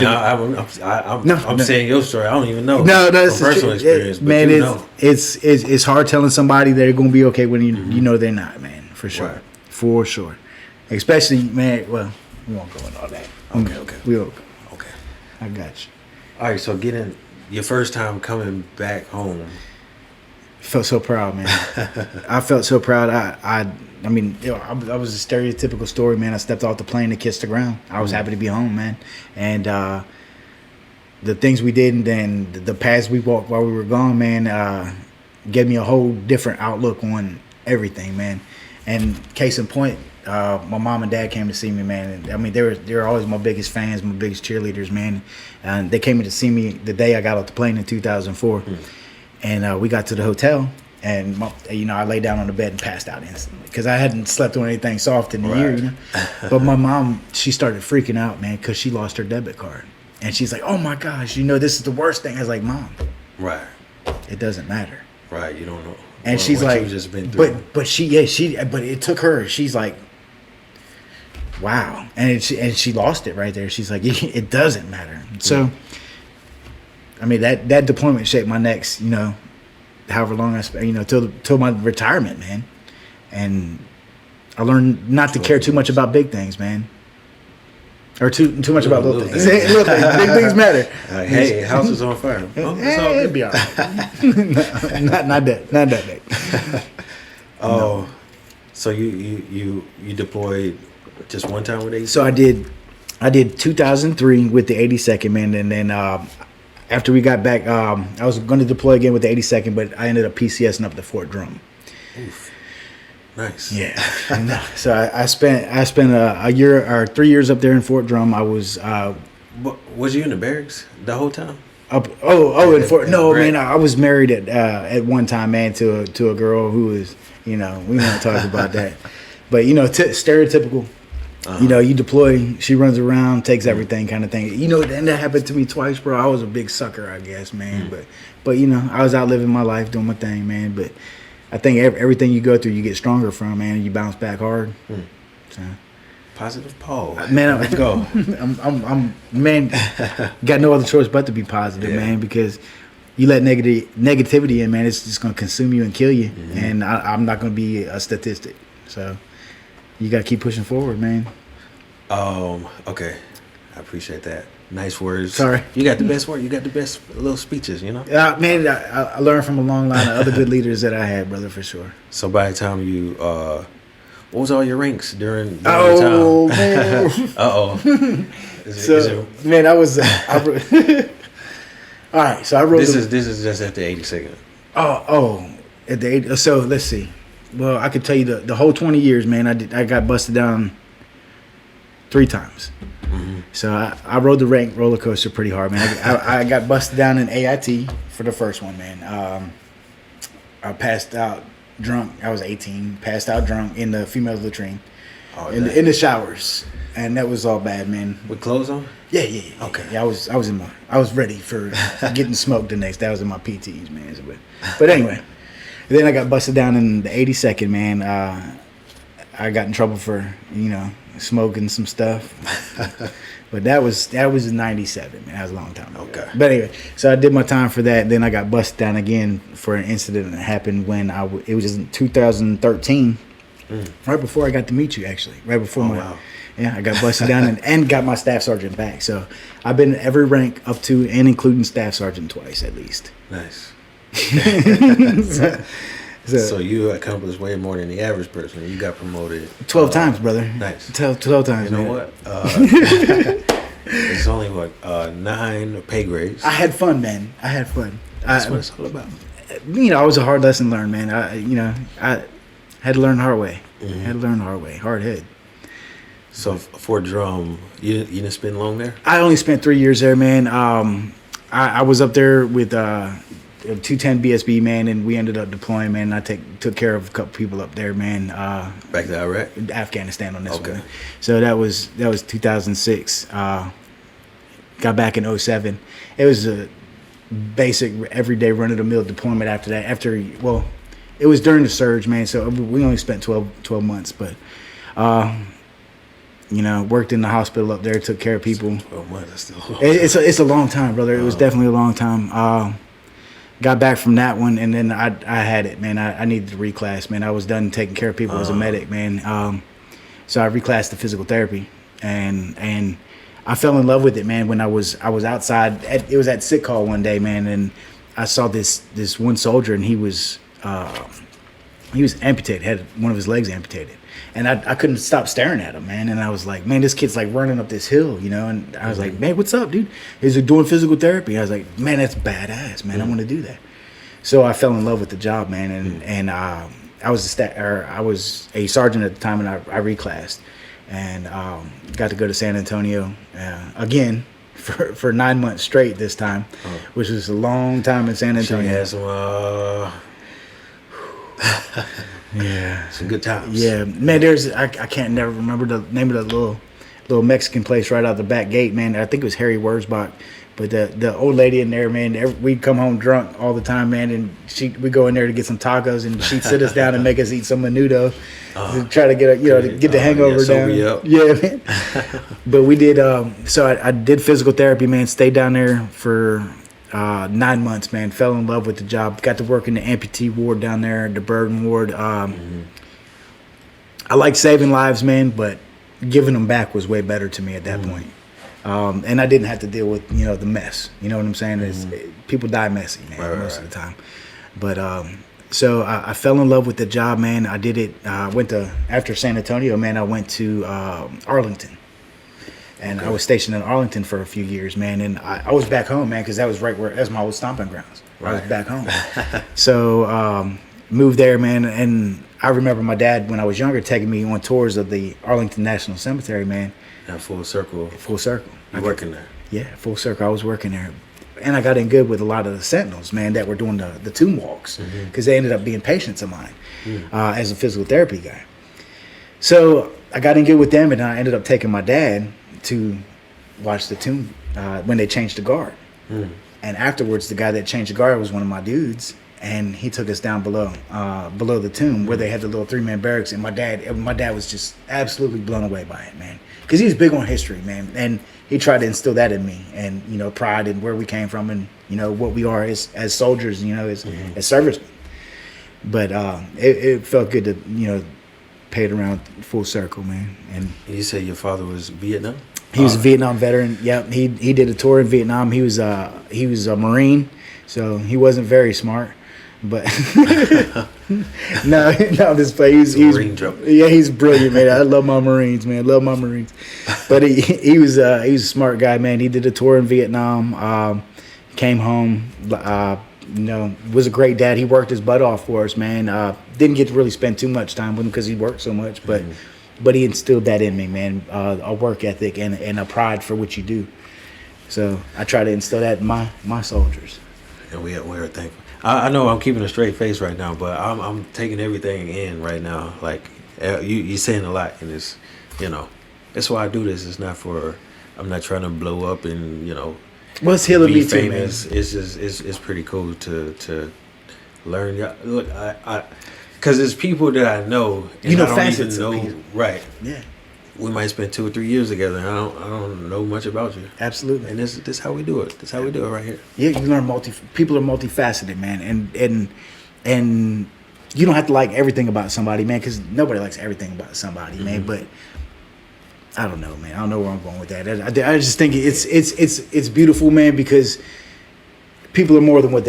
saying your story. I don't even know. No, that's personal experience. Man, it's hard telling somebody they're gonna be okay when you know they're not, man. for sure. Right. For sure. Especially, man, well, we won't go into all that. Okay. We'll. Okay. I got you. All right, so getting your first time coming back home. Felt so proud, man. I felt so proud. I mean, I was a stereotypical story, man. I stepped off the plane and kissed the ground. I was happy to be home, man. And the things we did and then the paths we walked while we were gone, man, gave me a whole different outlook on everything, man. And case in point, my mom and dad came to see me, man. And, I mean, they were always my biggest fans, my biggest cheerleaders, man. And they came in to see me the day I got off the plane in 2004. And we got to the hotel, and I laid down on the bed and passed out instantly because I hadn't slept on anything soft in a year. You know? But my mom, she started freaking out, man, because she lost her debit card, and she's like, "Oh my gosh, this is the worst thing." I was like, "Mom, Right. it doesn't matter." Right. You don't know. And she's like, just been through. but it took her. She's like, wow, and she lost it right there. She's like, it doesn't matter. So. I mean, that deployment shaped my next, however long I spent, till my retirement, man. And I learned not to care too much about big things, man. Or too much about little things. Little things. Big things matter. Hey, house is on fire. Oh, it's all it'll good. be all right. not that big. Oh, No. So you deployed just one time with 80? So I did 2003 with the 82nd, man, and then after we got back, I was going to deploy again with the 82nd, but I ended up PCSing up to Fort Drum. Oof. Nice. Yeah. So I spent a year or 3 years up there in Fort Drum. I was. Was you in the barracks the whole time? In Fort. No, Right. man. I was married at one time, man, to a girl who was. We won't talk about that. But stereotypical. You deploy, she runs around, takes everything kind of thing. And that happened to me twice, bro. I was a big sucker, I guess, man. But I was out living my life, doing my thing, man. But I think everything you go through, you get stronger from, man, and you bounce back hard. So, Positive Paul. man, let's go. I'm man, got no other choice but to be positive, man, because you let negativity in, man, it's just going to consume you and kill you. And I'm not going to be a statistic. So you got to keep pushing forward, man. Okay. I appreciate that. Nice words. Sorry. You got the best word. You got the best little speeches, Man, I learned from a long line of other good leaders that I had, brother, for sure. So by the time you, what was all your ranks during your Oh, time? man. Uh-oh. Man, I was... all right, so I wrote... This is just at the 82nd. At the 80... So, let's see. Well, I could tell you the whole 20 years, man, I got busted down 3 times. So I rode the rank roller coaster pretty hard, man. I got busted down in AIT for the first one, man. I passed out drunk. I was 18. Passed out drunk in the female's latrine, in the showers, and that was all bad, man. With clothes on? Yeah. Okay. Yeah, I was ready for getting smoked the next day. I was in my PTs, man. But anyway, then I got busted down in the 82nd, man. I got in trouble for smoking some stuff. But that was in 97, man. That was a long time ago. Okay. But anyway, so I did my time for that. Then I got busted down again for an incident that happened when it was in 2013, right before I got to meet you, actually. Right before wow. Yeah, I got busted down and got my staff sergeant back. So I've been in every rank up to and including staff sergeant twice at least. Nice. So So you accomplished way more than the average person. You got promoted 12 times, brother. Nice. 12 times, You know man. what? It's only 9 pay grades. I had fun, man. I had fun. That's what it's all about. I was a hard lesson learned, man. I had to learn the hard way. Hard head. So Fort Drum, you didn't spend long there? I only spent 3 years there, man. I was up there with 210 BSB, man, and we ended up deploying, man. I took care of a couple people up there, man. Back to Iraq? Afghanistan on this Okay. one. So that was 2006. Got back in 07. It was a basic everyday run-of-the-mill deployment after that. It was during the surge, man, so we only spent 12 months, but worked in the hospital up there, took care of people. 12 months, that's still It's a long time, brother. It was definitely a long time. got back from that one, and then I had it, man. I needed to reclass, man. I was done taking care of people as a medic, man. So I reclassed to physical therapy, and I fell in love with it, man. When I was outside, it was at sick call one day, man, and I saw this one soldier, and he was amputated, had one of his legs amputated. And I couldn't stop staring at him, man. And I was like, man, this kid's like running up this hill, you know. And I was like, man, what's up, dude? He's like doing physical therapy. I was like, man, that's badass, man. I want to do that. So I fell in love with the job, man. And I was a sergeant at the time, and I reclassed, and got to go to San Antonio again for 9 months straight this time, which was a long time in San Antonio. She had some. Yeah, some good times. Yeah, man. I can't never remember the name of the little Mexican place right out the back gate, man. I think it was Harry Wurzbach, but the old lady in there, man. We'd come home drunk all the time, man, and we go in there to get some tacos, and she'd sit us down and make us eat some menudo to try to get the hangover down. Yeah, man. But we did. So I did physical therapy, man. Stayed down there for 9 months, man. Fell in love with the job. Got to work in the amputee ward down there, the burden ward. I like saving lives, man, but giving them back was way better to me at that point. And I didn't have to deal with the mess. You know what I'm saying? People die messy, man, most of the time. But so I fell in love with the job, man. I did it. After San Antonio, man, I went to Arlington. And I was stationed in Arlington for a few years, man. And I was back home, man, because that was that's my old stomping grounds. Right. I was back home. So moved there, man. And I remember my dad, when I was younger, taking me on tours of the Arlington National Cemetery, man. Yeah, full circle. Full circle. You working there? Yeah, full circle. I was working there. And I got in good with a lot of the sentinels, man, that were doing the tomb walks, because they ended up being patients of mine as a physical therapy guy. So I got in good with them, and I ended up taking my dad to watch the tomb when they changed the guard. And afterwards, the guy that changed the guard was one of my dudes, and he took us down below the tomb where they had the little 3-man barracks. And my dad was just absolutely blown away by it, man, because he was big on history, man, and he tried to instill that in me, and pride in where we came from, and what we are as soldiers, as servicemen. But it felt good to pay it around full circle, man. And you say your father was Vietnam? He was a Vietnam veteran. Yep, he did a tour in Vietnam. He was a Marine, so he wasn't very smart, but no, this play. He's brilliant, man. I love my Marines, man. Love my Marines. But he was a smart guy, man. He did a tour in Vietnam. Came home. Was a great dad. He worked his butt off for us, man. Didn't get to really spend too much time with him because he worked so much, but he instilled that in me, man. A work ethic and a pride for what you do. So I try to instill that in my soldiers. And we're thankful. I know I'm keeping a straight face right now, but I'm taking everything in right now. Like you're saying a lot, and it's that's why I do this. It's not I'm not trying to blow up and well, it's healing me too, man. It's just it's pretty cool to learn. Look, because there's people that I know, and I don't even know. Right. Yeah. We might spend 2 or 3 years together, and I don't know much about you. Absolutely. And this is how we do it. This is how we do it right here. Yeah, you learn people are multifaceted, man, and you don't have to like everything about somebody, man, because nobody likes everything about somebody, man. But I don't know, man. I don't know where I'm going with that. I just think it's beautiful, man, because people are more than what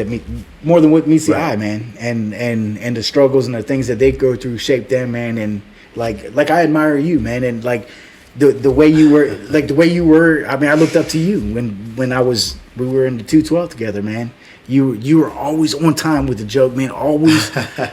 meets the eye, man, and the struggles and the things that they go through shape them, man, and like I admire you, man, and like the way you were. I mean, I looked up to you when we were in the 212 together, man. You were always on time with the joke, man. Always,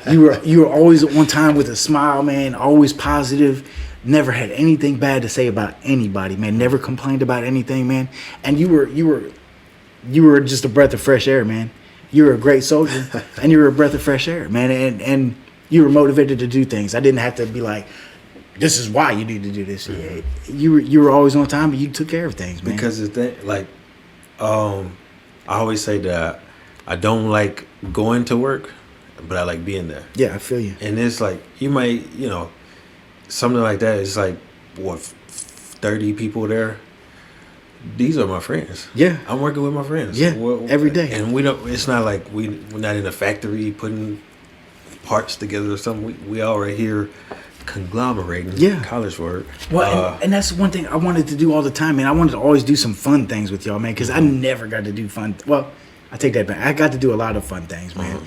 you were always on time with a smile, man. Always positive. Never had anything bad to say about anybody, man. Never complained about anything, man. And you were just a breath of fresh air, man. You were a great soldier, and you were a breath of fresh air, man. And you were motivated to do things. I didn't have to be like, this is why you need to do this. Mm-hmm. You were always on time, but you took care of things, man. Because I always say that I don't like going to work, but I like being there. Yeah, I feel you. And it's like, you might, something like that is like, 30 people there. these are my friends. Yeah. I'm working with my friends. Yeah, every day. And we don't. It's not like we're not in a factory putting parts together or something. We all right here conglomerating. Yeah. College word. Well, and that's one thing I wanted to do all the time, man. I wanted to always do some fun things with y'all, man, because I never got to do fun. Well, I take that back. I got to do a lot of fun things, man,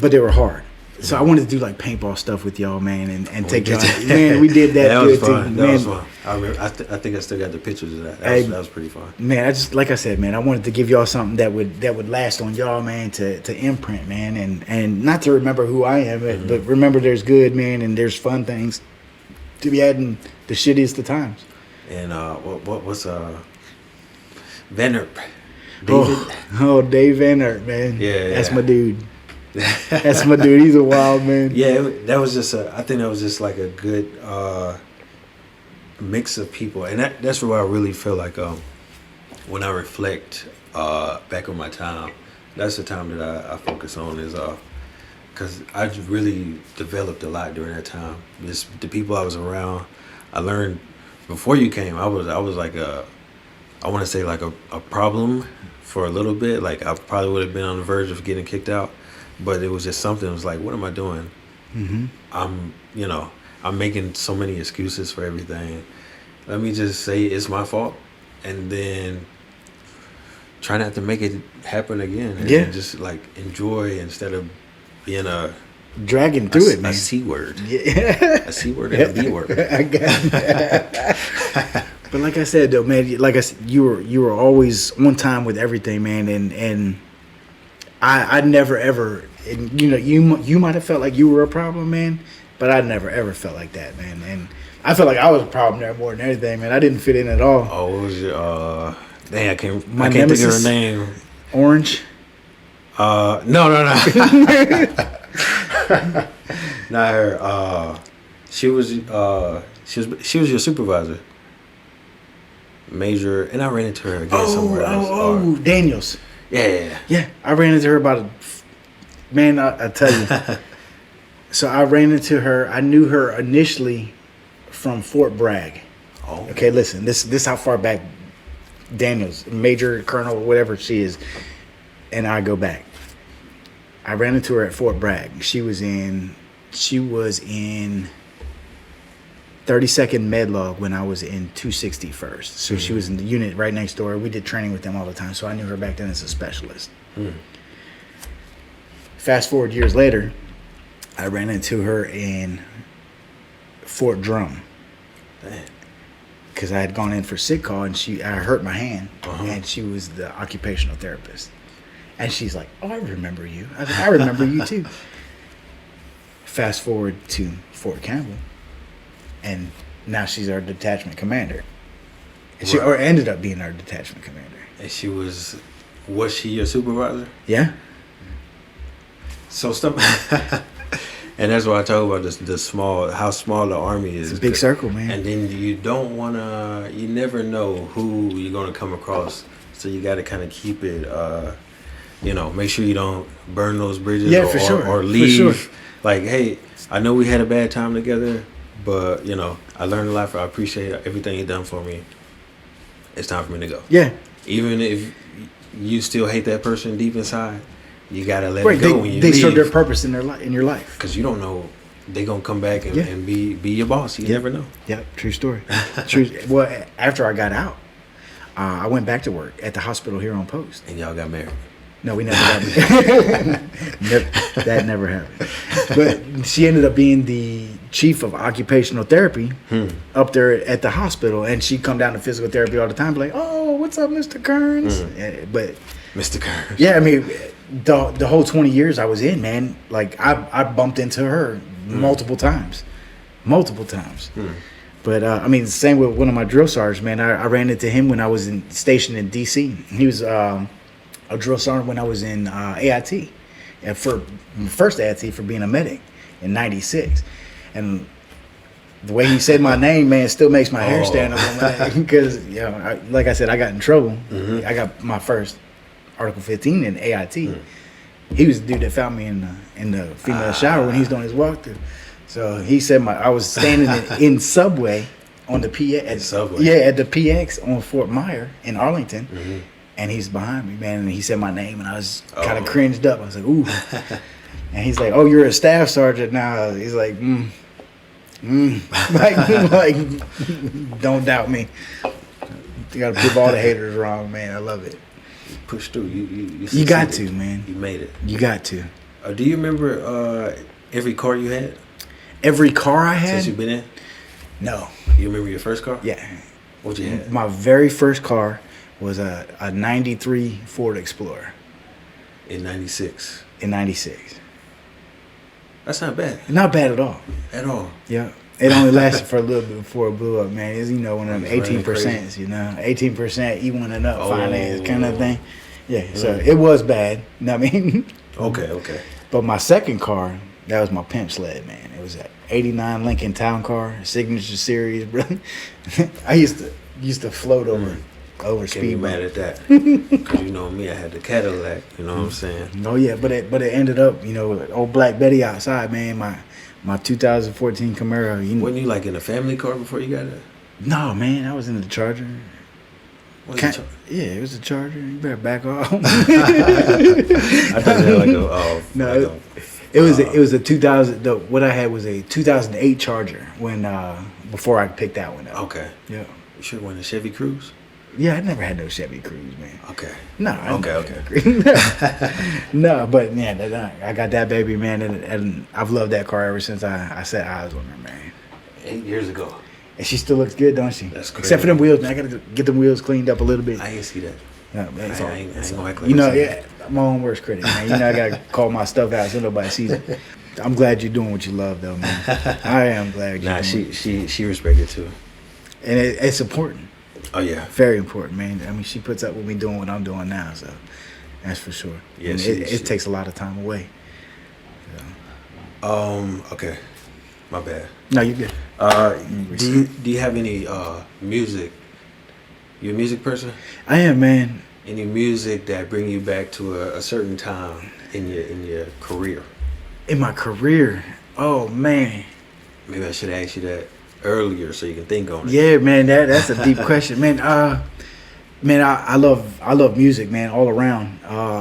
but they were hard. So I wanted to do like paintball stuff with y'all, man, and take y'all. Man, we did that. That was fun. That was fun. I think I still got the pictures of that. That was pretty fun. Man, I just like I said, man, I wanted to give y'all something that would last on y'all, man, to imprint, man, and not to remember who I am, but remember there's good, man, and there's fun things to be had in the shittiest of times. And what's Venner? David? Dave Van Ert, man. Yeah, that's my dude. That's my dude. He's a wild man. Yeah, that was just I think that was just like a good mix of people, and that's where I really feel like when I reflect back on my time, that's the time that I focus on is because I really developed a lot during that time. Just the people I was around, I learned before you came. I was like I want to say like a problem for a little bit. Like I probably would have been on the verge of getting kicked out. But it was just something. It was like, what am I doing? Mm-hmm. I'm making so many excuses for everything. Let me just say it's my fault, and then try not to make it happen again. And just like enjoy instead of being dragging through it, man. A C word. Yeah. A C word and a B word. I got it. But like I said, though, man, like I said, you were always on time with everything, man, and I never ever, and you might have felt like you were a problem, man, but I never ever felt like that, man. And I felt like I was a problem there more than anything, man. I didn't fit in at all. Oh, what was your dang, I can't think of her name. Orange? No. Not her. She was your supervisor. Major, and I ran into her again somewhere else. Daniels. Yeah. I ran into her I tell you. So I ran into her. I knew her initially from Fort Bragg. Oh. Okay, listen. This how far back Daniels, Major, Colonel, whatever she is, and I go back. I ran into her at Fort Bragg. She was in 32nd Medlog when I was in 261st. So she was in the unit right next door. We did training with them all the time. So I knew her back then as a specialist. Fast forward years later, I ran into her in Fort Drum. Because I had gone in for sick call and I hurt my hand. And she was the occupational therapist. And she's like, "Oh, I remember you." I was like, "I remember you too." Fast forward to Fort Campbell. And now she's our detachment commander. And she ended up being our detachment commander. And was she your supervisor? Yeah. So and that's why I talk about how small the army is. It's a big circle, man. And then you never know who you're going to come across. So you got to kind of keep it, make sure you don't burn those bridges or leave. For sure. Like, hey, I know we had a bad time together, but, I learned a lot. I appreciate everything you done for me. It's time for me to go. Yeah. Even if you still hate that person deep inside, you got to let it go when you leave. They serve their purpose in your life. Because you don't know. They going to come back and be your boss. You never know. Yeah, true story. True. Well, after I got out, I went back to work at the hospital here on post. And y'all got married. No, we never got married. That never happened. But she ended up being the chief of occupational therapy up there at the hospital. And she'd come down to physical therapy all the time, be like, "Oh, what's up, Mr. Kerns?" But Mr. Kerns. Yeah, I mean, the whole 20 years I was in, man, like I bumped into her multiple times. But I mean, same with one of my drill sergeants, man. I ran into him when I was stationed in D.C. He was a drill sergeant when I was in AIT, and for first AIT for being a medic in '96, and the way he said my name, man, still makes my hair stand up on my neck because, like I said, I got in trouble. I got my first Article 15 in AIT. He was the dude that found me in the female shower when he was doing his walkthrough. So he said I was standing in Subway on the PX. At Subway. Yeah, at the PX on Fort Myer in Arlington. Mm-hmm. And he's behind me, man. And he said my name, and I was kind of cringed up. I was like, ooh. And he's like, oh, you're a staff sergeant now. He's like, like, don't doubt me. You got to prove all the haters wrong, man. I love it. Push through. You got to, man. You made it. You got to. Do you remember every car you had? Every car I had? Since you've been in? No. You remember your first car? Yeah. What you had? My very first car was a 93 Ford Explorer. In 96? In 96. That's not bad. Not bad at all. At all. Yeah. It only lasted for a little bit before it blew up, man. It's, you know, one of them 18%, you know, 18% E1 and up finance kind of thing. Yeah, so it was bad. You know what I mean? Okay. But my second car, that was my pimp sled, man. It was an 89 Lincoln Town Car, Signature Series, bro. I used to float over speed. Can't be mad at that. Because you know me, I had the Cadillac, you know what I'm saying? Oh, yeah, but it ended up, you know, old Black Betty outside, man. My 2014 Camaro. Wasn't you like in a family car before you got it? No, man, I was in the Charger. Yeah, it was a Charger. You better back off. I thought it had like it was a 2000. What I had was a 2008 Charger when before I picked that one up. Okay. Yeah. You sure it wasn't a Chevy Cruze? Yeah, I never had no Chevy Cruze, man. Okay. No. Okay. No, but yeah, I got that baby, man, and I've loved that car ever since I set eyes on her, man. 8 years ago. And she still looks good, don't she? That's crazy. Except for them wheels, man. I gotta get them wheels cleaned up a little bit. I ain't see that. No, man, I ain't gonna act like you know, yeah, I'm my own worst critic, man. You know, I gotta call my stuff out so nobody sees it. I'm glad you're doing what you love, though, man. I am glad you're doing it. She respected too. And it's important. Oh, yeah. Very important, man. I mean, she puts up with me doing what I'm doing now, so that's for sure. Yeah, it takes a lot of time away. So. Okay. My bad. No, you're good. Do you have any music? You a music person? I am, man. Any music that bring you back to a certain time in your career? In my career? Oh, man. Maybe I should ask you that earlier so you can think on it. Yeah, man, that's a deep question, man. I love music, man, all around.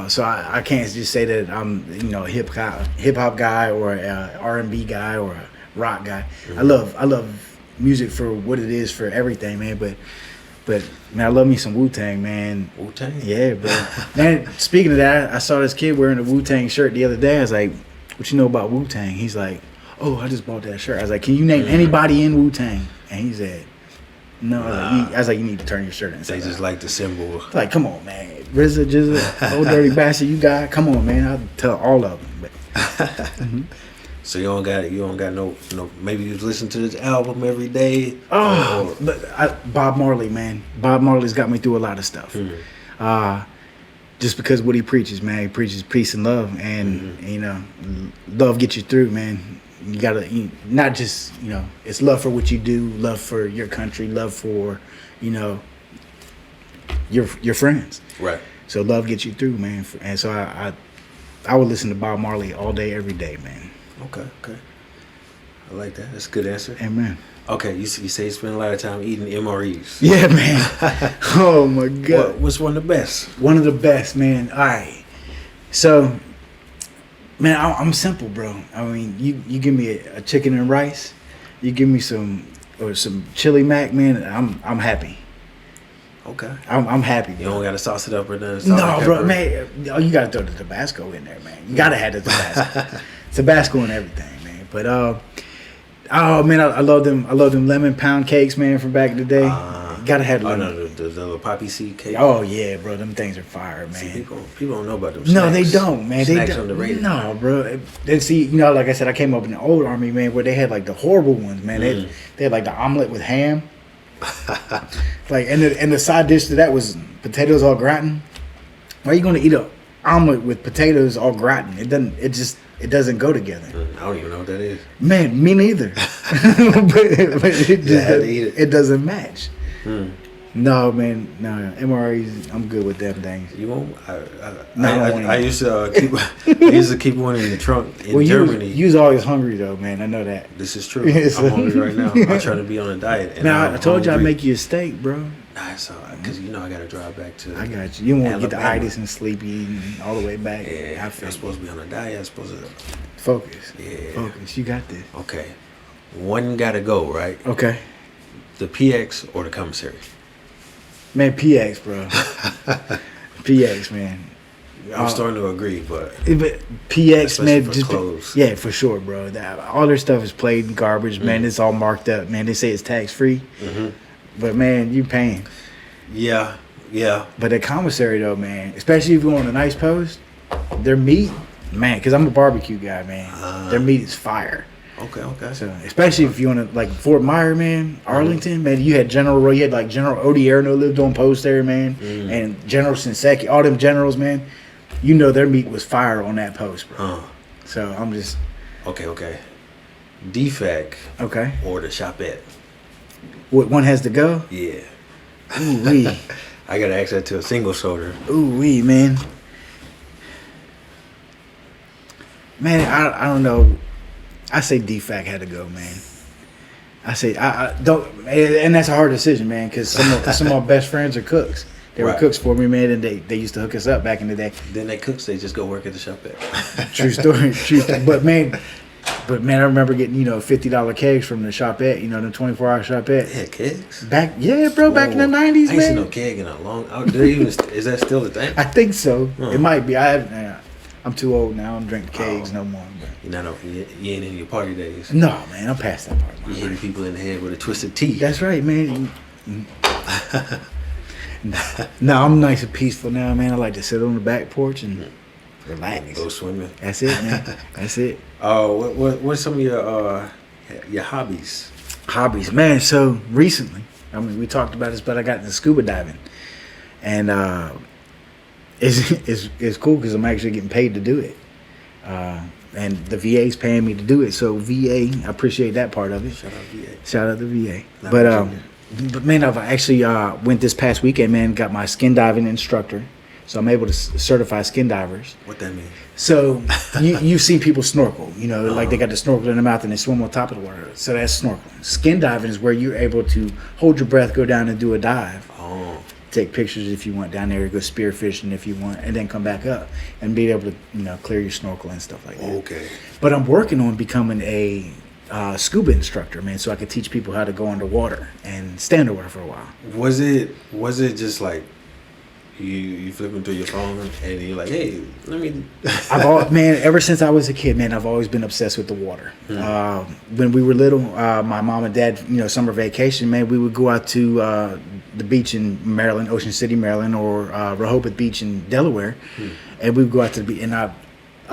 So I can't just say that I'm a hip hop guy or a R&B guy or a rock guy. Mm-hmm. I love music for what it is, for everything, man. But man, I love me some Wu-Tang, man. Wu-Tang? Yeah, bro. Man, speaking of that, I saw this kid wearing a Wu-Tang shirt the other day. I was like, "What you know about Wu-Tang?" He's like, "Oh, I just bought that shirt." I was like, "Can you name anybody in Wu-Tang?" And he said, "No." I was like, "You need to turn your shirt inside." They just like the symbol. Like, come on, man. RZA, Jizza, old dirty bastard, you got. Come on, man. I'll tell all of them. But, So you don't got no. Maybe you listen to this album every day. Oh, Bob Marley, man. Bob Marley's got me through a lot of stuff. Just because what he preaches, man. He preaches peace and love, and love gets you through, man. You gotta not just it's love for what you do, love for your country, love for your friends. Right. So love gets you through, man. And so I would listen to Bob Marley all day, every day, man. Okay. I like that. That's a good answer. Amen. Okay, you say you spend a lot of time eating MREs. Yeah, man. Oh my God. What's one of the best? One of the best, man. All right. So, man, I'm simple, bro. I mean, you give me a chicken and rice, you give me some chili mac, man. I'm happy. Okay. I'm happy. You don't gotta sauce it up or nothing. No, bro, man. Oh, you gotta throw the Tabasco in there, man. You gotta have the Tabasco. Tabasco and everything, man. But oh man, I love them. I love them lemon pound cakes, man, from back in the day. Gotta have lemon. Oh no, the little poppy seed cake. Oh yeah, bro, them things are fire, man. See, people don't know about them. Snacks. No, they don't, man. Snacks they don't. Underrated. No, bro. Then see, like I said, I came up in the old army, man, where they had like the horrible ones, man. They had like the omelet with ham. Like and the side dish to that was potatoes au gratin. Why are you gonna eat an omelet with potatoes au gratin? It doesn't go together. I don't even know what that is. Man, me neither. but it doesn't match. No, man, no. MREs, I'm good with them things. You won't? I used to keep one in the trunk in Germany. You was always hungry though, man. I know that. This is true. I'm hungry right now. I'm trying to be on a diet. And I told you I'd make you a steak, bro. Nah, so because I got to drive back to. I got you. You don't want to get the itis and sleepy and all the way back. Yeah, I'm supposed to be on a diet. I'm supposed to focus. Yeah, focus. You got this. Okay, one got to go, right? Okay. The PX or the commissary? Man, PX, bro. PX, man. I'm starting to agree, but PX, man, just clothes. Yeah, for sure, bro. All their stuff is played in garbage, man. It's all marked up, man. They say it's tax free, but man, you paying. Yeah. But the commissary though, man, especially if you're on a nice post, their meat, man, because I'm a barbecue guy, man. Their meat is fire. Okay. So especially if you want to, like Fort Myer, man, Arlington, man, you had General Odierno lived on post there, man, and General Shinseki, all them generals, man. You know their meat was fire on that post, bro. So I'm just okay. DFAC. Okay. Or the Shopette. What one has to go? Yeah. Ooh wee. I got access to a single shoulder. Ooh wee, man. Man, I don't know. I say DFAC had to go, man. I say I don't, and that's a hard decision, man, because some of my best friends are cooks. They were cooks for me, man, and they used to hook us up back in the day. Then they cooks, they just go work at the Shopette. True story. But man, I remember getting $50 kegs from the Shopette, them 24-hour Shopette. Yeah, kegs. Back in the 90s, man. I ain't seen no keg in a long. Is that still the thing? I think so. It might be. I'm too old now. I don't drink kegs no more. But. You ain't in your party days. No, man. I'm past that part. You hitting people in the head with a twisted tea. That's right, man. No, I'm nice and peaceful now, man. I like to sit on the back porch and relax. Go swimming. That's it, man. That's it. What's some of your hobbies? Hobbies, man. So recently, we talked about this, but I got into scuba diving, and it's cool because I'm actually getting paid to do it. And the VA's paying me to do it. So VA, I appreciate that part of it. Shout out to VA. But man, I've actually went this past weekend, man, got my skin diving instructor. So I'm able to certify skin divers. What that means? So you've seen people snorkel, like they got the snorkel in their mouth and they swim on top of the water. So that's snorkeling. Skin diving is where you're able to hold your breath, go down and do a dive. Take pictures if you want down there, go spearfishing if you want, and then come back up and be able to clear your snorkel and stuff like that. Okay. But I'm working on becoming a scuba instructor, man, so I could teach people how to go underwater and stay underwater for a while. Was it just like you flipping through your phone and you're like, hey, let me. Man, ever since I was a kid, man, I've always been obsessed with the water. When we were little, my mom and dad, summer vacation, man, we would go out to the beach in Maryland, Ocean City, Maryland, or Rehoboth Beach in Delaware, and we would go out to the beach. And I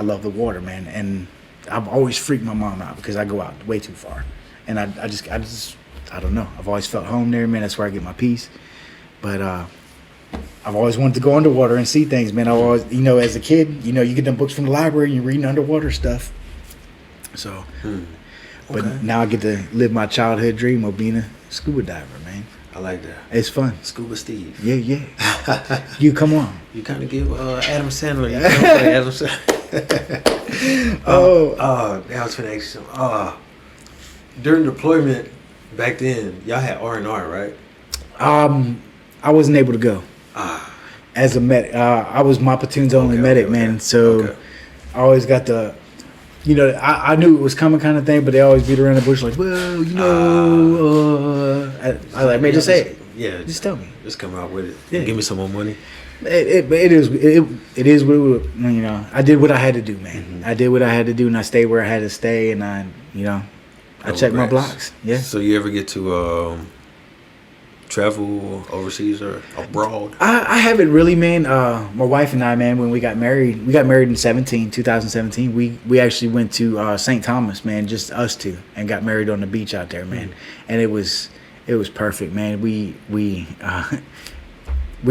love the water, man, and I've always freaked my mom out because I go out way too far, and I just I don't know. I've always felt home there, man. That's where I get my peace. But I've always wanted to go underwater and see things, man. I always, as a kid, you get them books from the library and you're reading underwater stuff. So, but now I get to live my childhood dream of being a scuba diver, man. I like that. It's fun. Scuba Steve. Yeah. You come on. You kind of give Adam Sandler. You play Adam Sandler. I was gonna ask you. During deployment back then, y'all had R&R, right? I wasn't able to go. As a medic, I was my platoon's only medic, man. So I always got the, I knew it was coming kind of thing, but they always beat around the bush like, well, I like, man, just say it. Yeah, just tell me. Just come out with it. Yeah. Give me some more money. It is what it was, I did what I had to do, man. I did what I had to do, and I stayed where I had to stay, and I checked my blocks. Yeah. So you ever get to travel overseas or abroad? I haven't really, man. My wife and I, man, when we got married in 2017. We actually went to St. Thomas, man, just us two, and got married on the beach out there, man. And it was perfect, man. We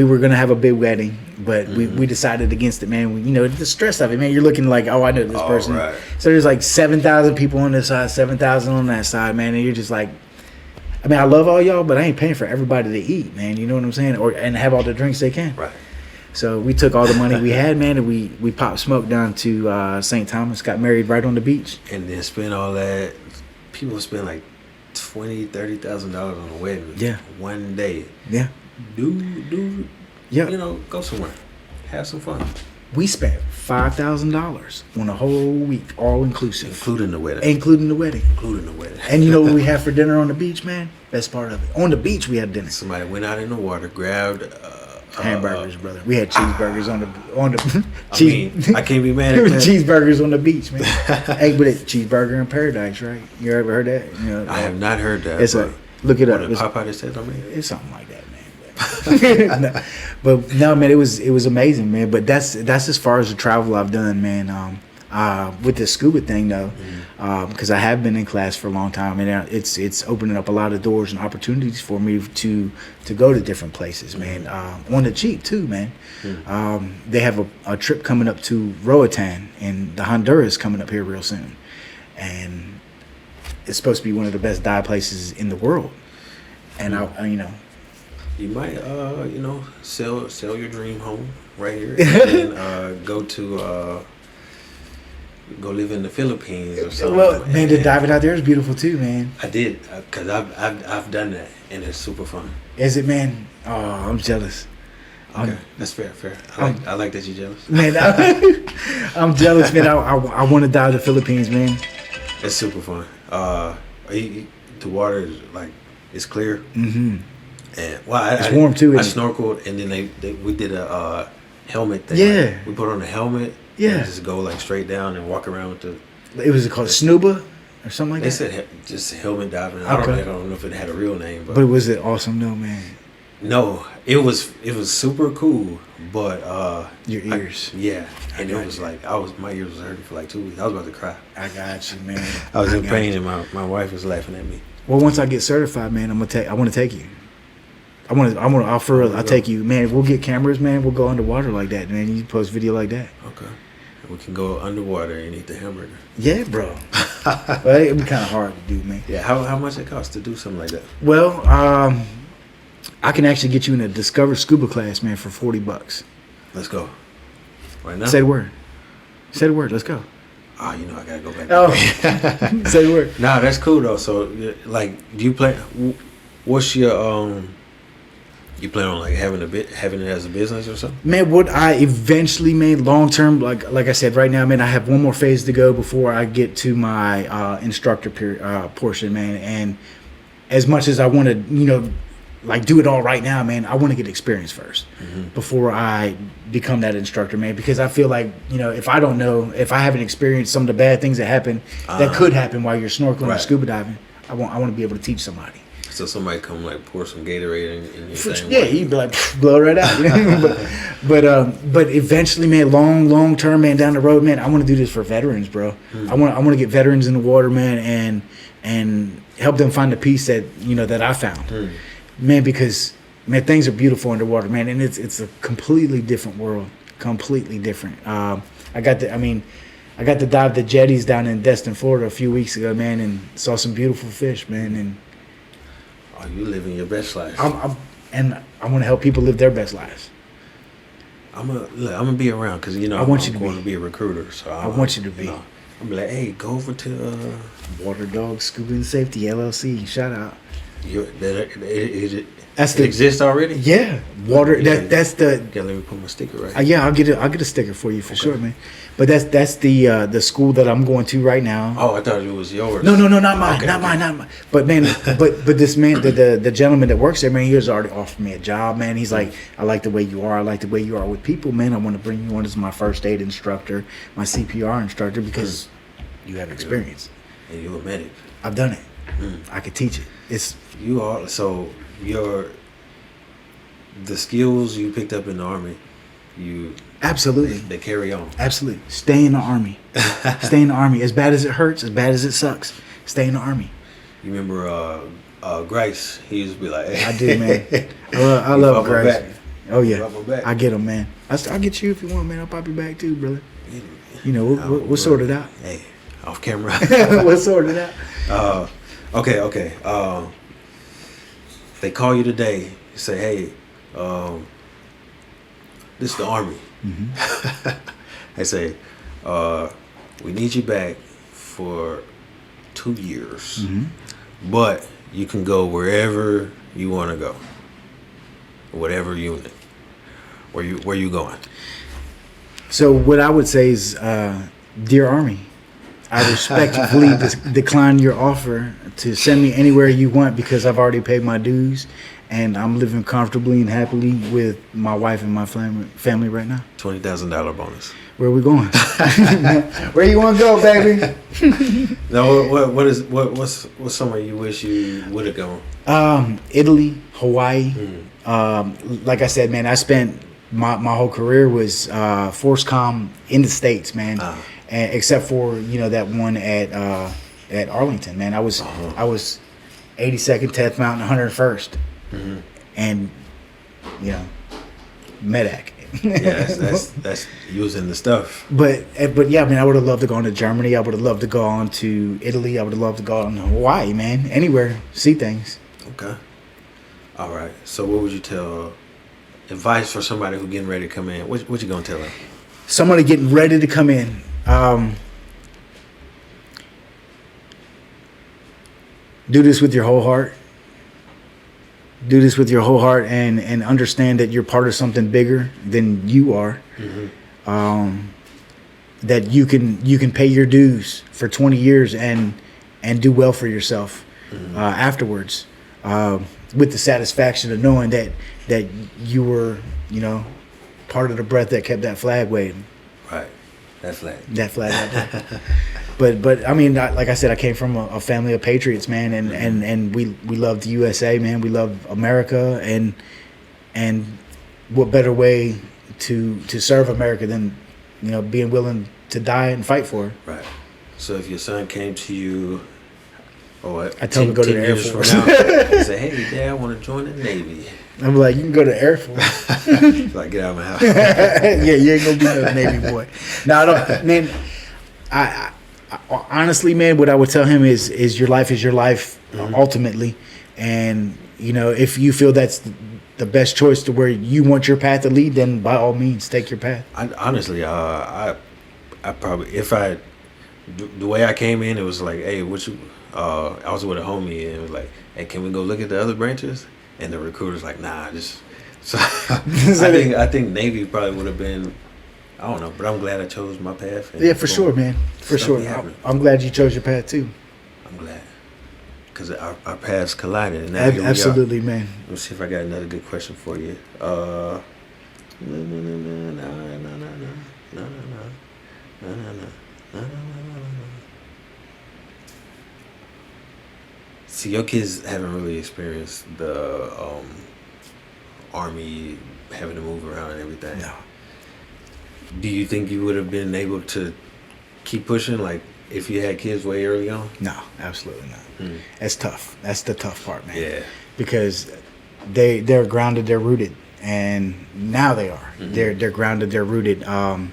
were gonna have a big wedding, but we decided against it, man. The stress of it, man. You're looking like, oh, I know this person. Right. So there's like 7,000 people on this side, 7,000 on that side, man, and you're just like, I mean, I love all y'all, but I ain't paying for everybody to eat, man. You know what I'm saying? And have all the drinks they can. Right. So we took all the money we had, man, and we popped smoke down to St. Thomas, got married right on the beach. And then spend all that. People spend like $20,000-$30,000 on a wedding. Yeah. One day. Yeah. Do. Yeah. You know, go somewhere. Have some fun. We spent $5,000 on a whole week, all inclusive. Including the wedding. Including the wedding. And you know what we had for dinner on the beach, man? Best part of it. On the beach, we had dinner. Somebody went out in the water, grabbed hamburgers, brother. We had cheeseburgers on the I mean, I can't be mad at that. Cheeseburgers on the beach, man. Hey, but it's cheeseburger in paradise, right? You ever heard that? You know, I have not heard that. It's look it up. Popeye said on me. It's something like that, man. But no, man, it was amazing, man. But that's as far as the travel I've done, man. With the scuba thing though, because I have been in class for a long time, and it's opening up a lot of doors and opportunities for me to go to different places, man. On the cheap too, man. They have a trip coming up to Roatan and the Honduras coming up here real soon, and it's supposed to be one of the best dive places in the world. And I you know, you might you know, sell your dream home right here, and then go live in the Philippines or something. Well, man, the diving out there is beautiful too, man. I did, because I've done that, and it's super fun. Is it, man? Oh, I'm jealous. Okay, that's fair. I like that you're jealous. Man, I'm jealous, man. I want to dive the Philippines, man. It's super fun. The water is like, it's clear. Mm-hmm. And it's warm too. I snorkeled, and then we did a helmet thing. Yeah. Like, we put on a helmet. Yeah. And just go like straight down and walk around with the. It was called SCUBA or something like that. They said just helmet diving. Okay. I don't know if it had a real name, but was it awesome though, man? No, it was super cool, but your ears. And it was like my ears was hurting for like 2 weeks. I was about to cry. I got you, man. I was in pain, and my wife was laughing at me. Well, once I get certified, man, I want to take you. I'll take you, man. We'll get cameras, man. We'll go underwater like that, man. You post video like that. Okay. We can go underwater and eat the hamburger. Yeah, bro. But it'd be kind of hard to do, man. Yeah. How much it costs to do something like that? Well, I can actually get you in a Discover Scuba class, man, for $40. Let's go. Right now. Say the word. Let's go. Oh, you know I gotta go back. Oh. Say the word. Nah, that's cool though. So, like, do you plan? What's your You plan on like having it as a business or something? Man, what I eventually made long term, like I said, right now, man, I have one more phase to go before I get to my instructor portion, man. And as much as I want to, like do it all right now, man, I want to get experience first before I become that instructor, man. Because I feel like, if I don't know, if I haven't experienced some of the bad things that happen, that could happen while you're snorkeling or scuba diving, I want to be able to teach somebody. So somebody come like pour some Gatorade in your thing. Yeah, you'd be like blow it right out. But eventually, man, long term, man, down the road, man, I want to do this for veterans, bro. I want to get veterans in the water, man, and help them find the peace that that I found, man. Because man, things are beautiful underwater, man, and it's a completely different world, completely different. I got to dive the jetties down in Destin, Florida, a few weeks ago, man, and saw some beautiful fish, man, and. Oh, you living your best life. And I want to help people live their best lives. I'm gonna be around because I want you to be a recruiter. So I want you to be. I'm like, hey, go over to Water Dog Scuba and Safety LLC. Shout out. It exists already. Yeah, water. That's the. Yeah, let me put my sticker right. Yeah, I'll get a sticker for you for sure, man. But that's the school that I'm going to right now. Oh, I thought it was yours. No, not mine, not mine. But man, but this man, the gentleman that works there, man, he has already offered me a job, man. He's like, I like the way you are. I like the way you are with people, man. I want to bring you on as my first aid instructor, my CPR instructor, because you have experience. And you're a medic. I've done it. I could teach it. The skills you picked up in the Army, absolutely they carry on. Absolutely, stay in the Army. Stay in the Army. As bad as it hurts, as bad as it sucks, stay in the Army. You remember Grace? He used to be like, hey. I do, man. I love Grace. Oh yeah, I get him, man. I'll get you if you want, man. I'll pop you back too, brother. We'll sort it out. Hey, off camera. We'll sort it out. Okay. they call you today and say, hey, this is the Army. Mm-hmm. They say, we need you back for 2 years, mm-hmm. but you can go wherever you want to go, whatever unit. Where you going? So what I would say is, dear Army, I respectfully decline your offer to send me anywhere you want because I've already paid my dues and I'm living comfortably and happily with my wife and my family right now. $20,000 bonus. Where are we going? Where you want to go, baby? No, what's somewhere you wish you would have gone? Italy, Hawaii. Like I said, man, I spent my whole career was force comm in the States, man. And except for that one at Arlington, man. I was 82nd, 10th Mountain, 101st, mm-hmm. and Medak. Yeah, that's using the stuff. But yeah, man, I would have loved to go on to Germany. I would have loved to go on to Italy. I would have loved to go on to Hawaii, man. Anywhere, see things. Okay. All right. So, what would you tell? Advice for somebody who's getting ready to come in. What you gonna tell them? Somebody getting ready to come in. Do this with your whole heart. Do this with your whole heart and understand that you're part of something bigger than you are. Mm-hmm. That you can pay your dues for 20 years and do well for yourself mm-hmm. Mm-hmm. Afterwards. With the satisfaction of knowing that you were, part of the breath that kept that flag waving. Right. That flag out there. But I mean, like I said, I came from a family of patriots, man, and we love the USA, man. We love America, and what better way to serve America than being willing to die and fight for it. Right. So if your son came to you, I tell him to go to the Air Force. Say, hey, Dad, I want to join the Navy. I'm like, you can go to the Air Force. Like, get out of my house. Yeah, you ain't gonna be no Navy boy. No, I don't, man. I honestly, man, what I would tell him is your life is your life, mm-hmm. Ultimately, and if you feel that's the best choice to where you want your path to lead, then by all means, take your path. Honestly, I probably the way I came in, it was like, hey, I was with a homie and it was like, hey, can we go look at the other branches? And the recruiter's like, nah, just. So I think Navy probably would have been, I don't know, but I'm glad I chose my path. Yeah, for sure, man. For sure. I'm glad you chose your path too. I'm glad. Because our paths collided. And absolutely, man. Let me see if I got another good question for you. See, your kids haven't really experienced the Army having to move around and everything. No. Do you think you would have been able to keep pushing, like, if you had kids way early on? No, absolutely not. That's tough. That's the tough part, man. Yeah. Because they're grounded, they're rooted, and now they are. Mm-hmm. They're grounded, they're rooted. And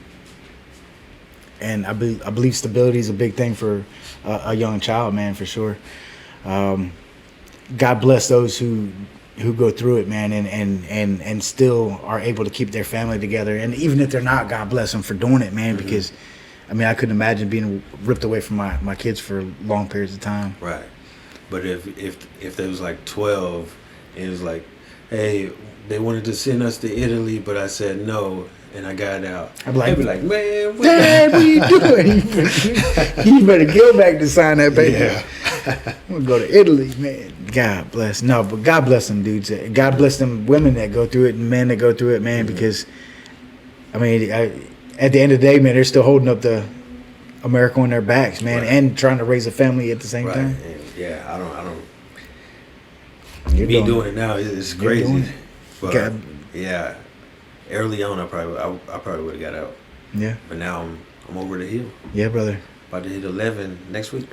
I believe stability is a big thing for a young child, man, for sure. God bless those who go through it, man, and still are able to keep their family together. And even if they're not, God bless them for doing it, man, mm-hmm. because, I mean, I couldn't imagine being ripped away from my kids for long periods of time. Right. But if there was like 12 and it was like, hey, they wanted to send us to Italy, but I said no, and I got out. I'd be like, man, what are you doing? You better go back to sign that paper. Yeah. I'm going to go to Italy, man. God bless. No, but God bless them dudes. God bless them women that go through it and men that go through it, man, mm-hmm. because, I mean, at the end of the day, man, they're still holding up the America on their backs, man, right. and trying to raise a family at the same right. time. And yeah, I don't. Doing it now is crazy. But God. Yeah, early on, I probably would have got out. Yeah. But now I'm over the hill. Yeah, brother. About to hit 11 next week.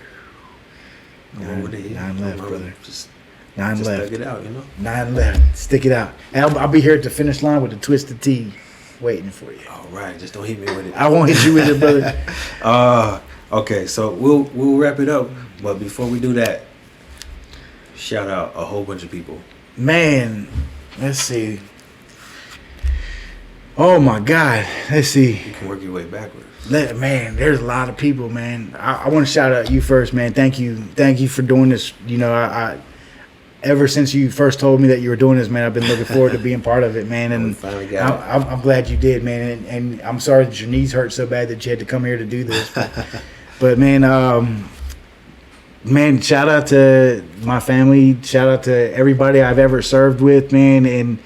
I'm over the hill. 9 left, brother. Just 9 left. Stick it out, 9 left. Stick it out. And I'll be here at the finish line with the twisted T waiting for you. All right, just don't hit me with it. I won't hit you with it, brother. Okay, so we'll wrap it up. But before we do that, shout out a whole bunch of people. Man, let's see. Oh my God, let's see. You can work your way backwards. Man, there's a lot of people, man. I want to shout out you first, man. Thank you for doing this. You know, I ever since you first told me that you were doing this, man, I've been looking forward to being part of it, man. And I'm glad you did, man. And I'm sorry that your knees hurt so bad that you had to come here to do this. But man, man, shout out to my family. Shout out to everybody I've ever served with, man. And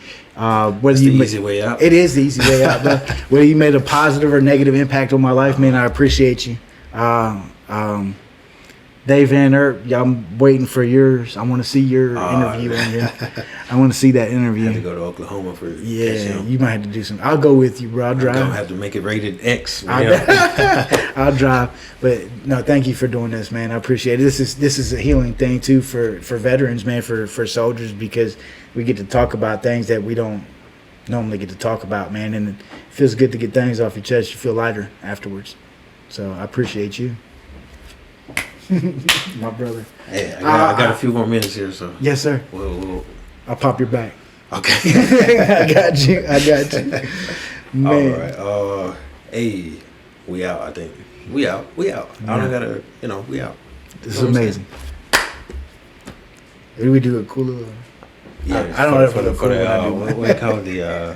whether the easy way out. It is the easy way out, but whether you made a positive or negative impact on my life, man, I appreciate you. Dave Van Earp, I'm waiting for yours. I want to see your interview. I want to see that interview. I have to go to Oklahoma for you might have to do some. I'll go with you, bro. I'll drive. I don't have to make it rated X. I'll drive. But no, thank you for doing this, man. I appreciate it. This is a healing thing too for veterans, man, for soldiers, because we get to talk about things that we don't normally get to talk about, man. And it feels good to get things off your chest. You feel lighter afterwards. So I appreciate you. My brother. Hey, I got a few more minutes here, so. Yes, sir. I'll pop your back. Okay. I got you. Man. All right. Hey, we out, I think. We out. Yeah. I don't gotta, we out. This is amazing. Maybe we do a cool little. Yeah, I don't know for what they call the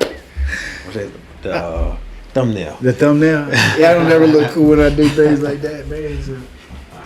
thumbnail. The thumbnail? Yeah, I don't ever look cool when I do things like that, man. So.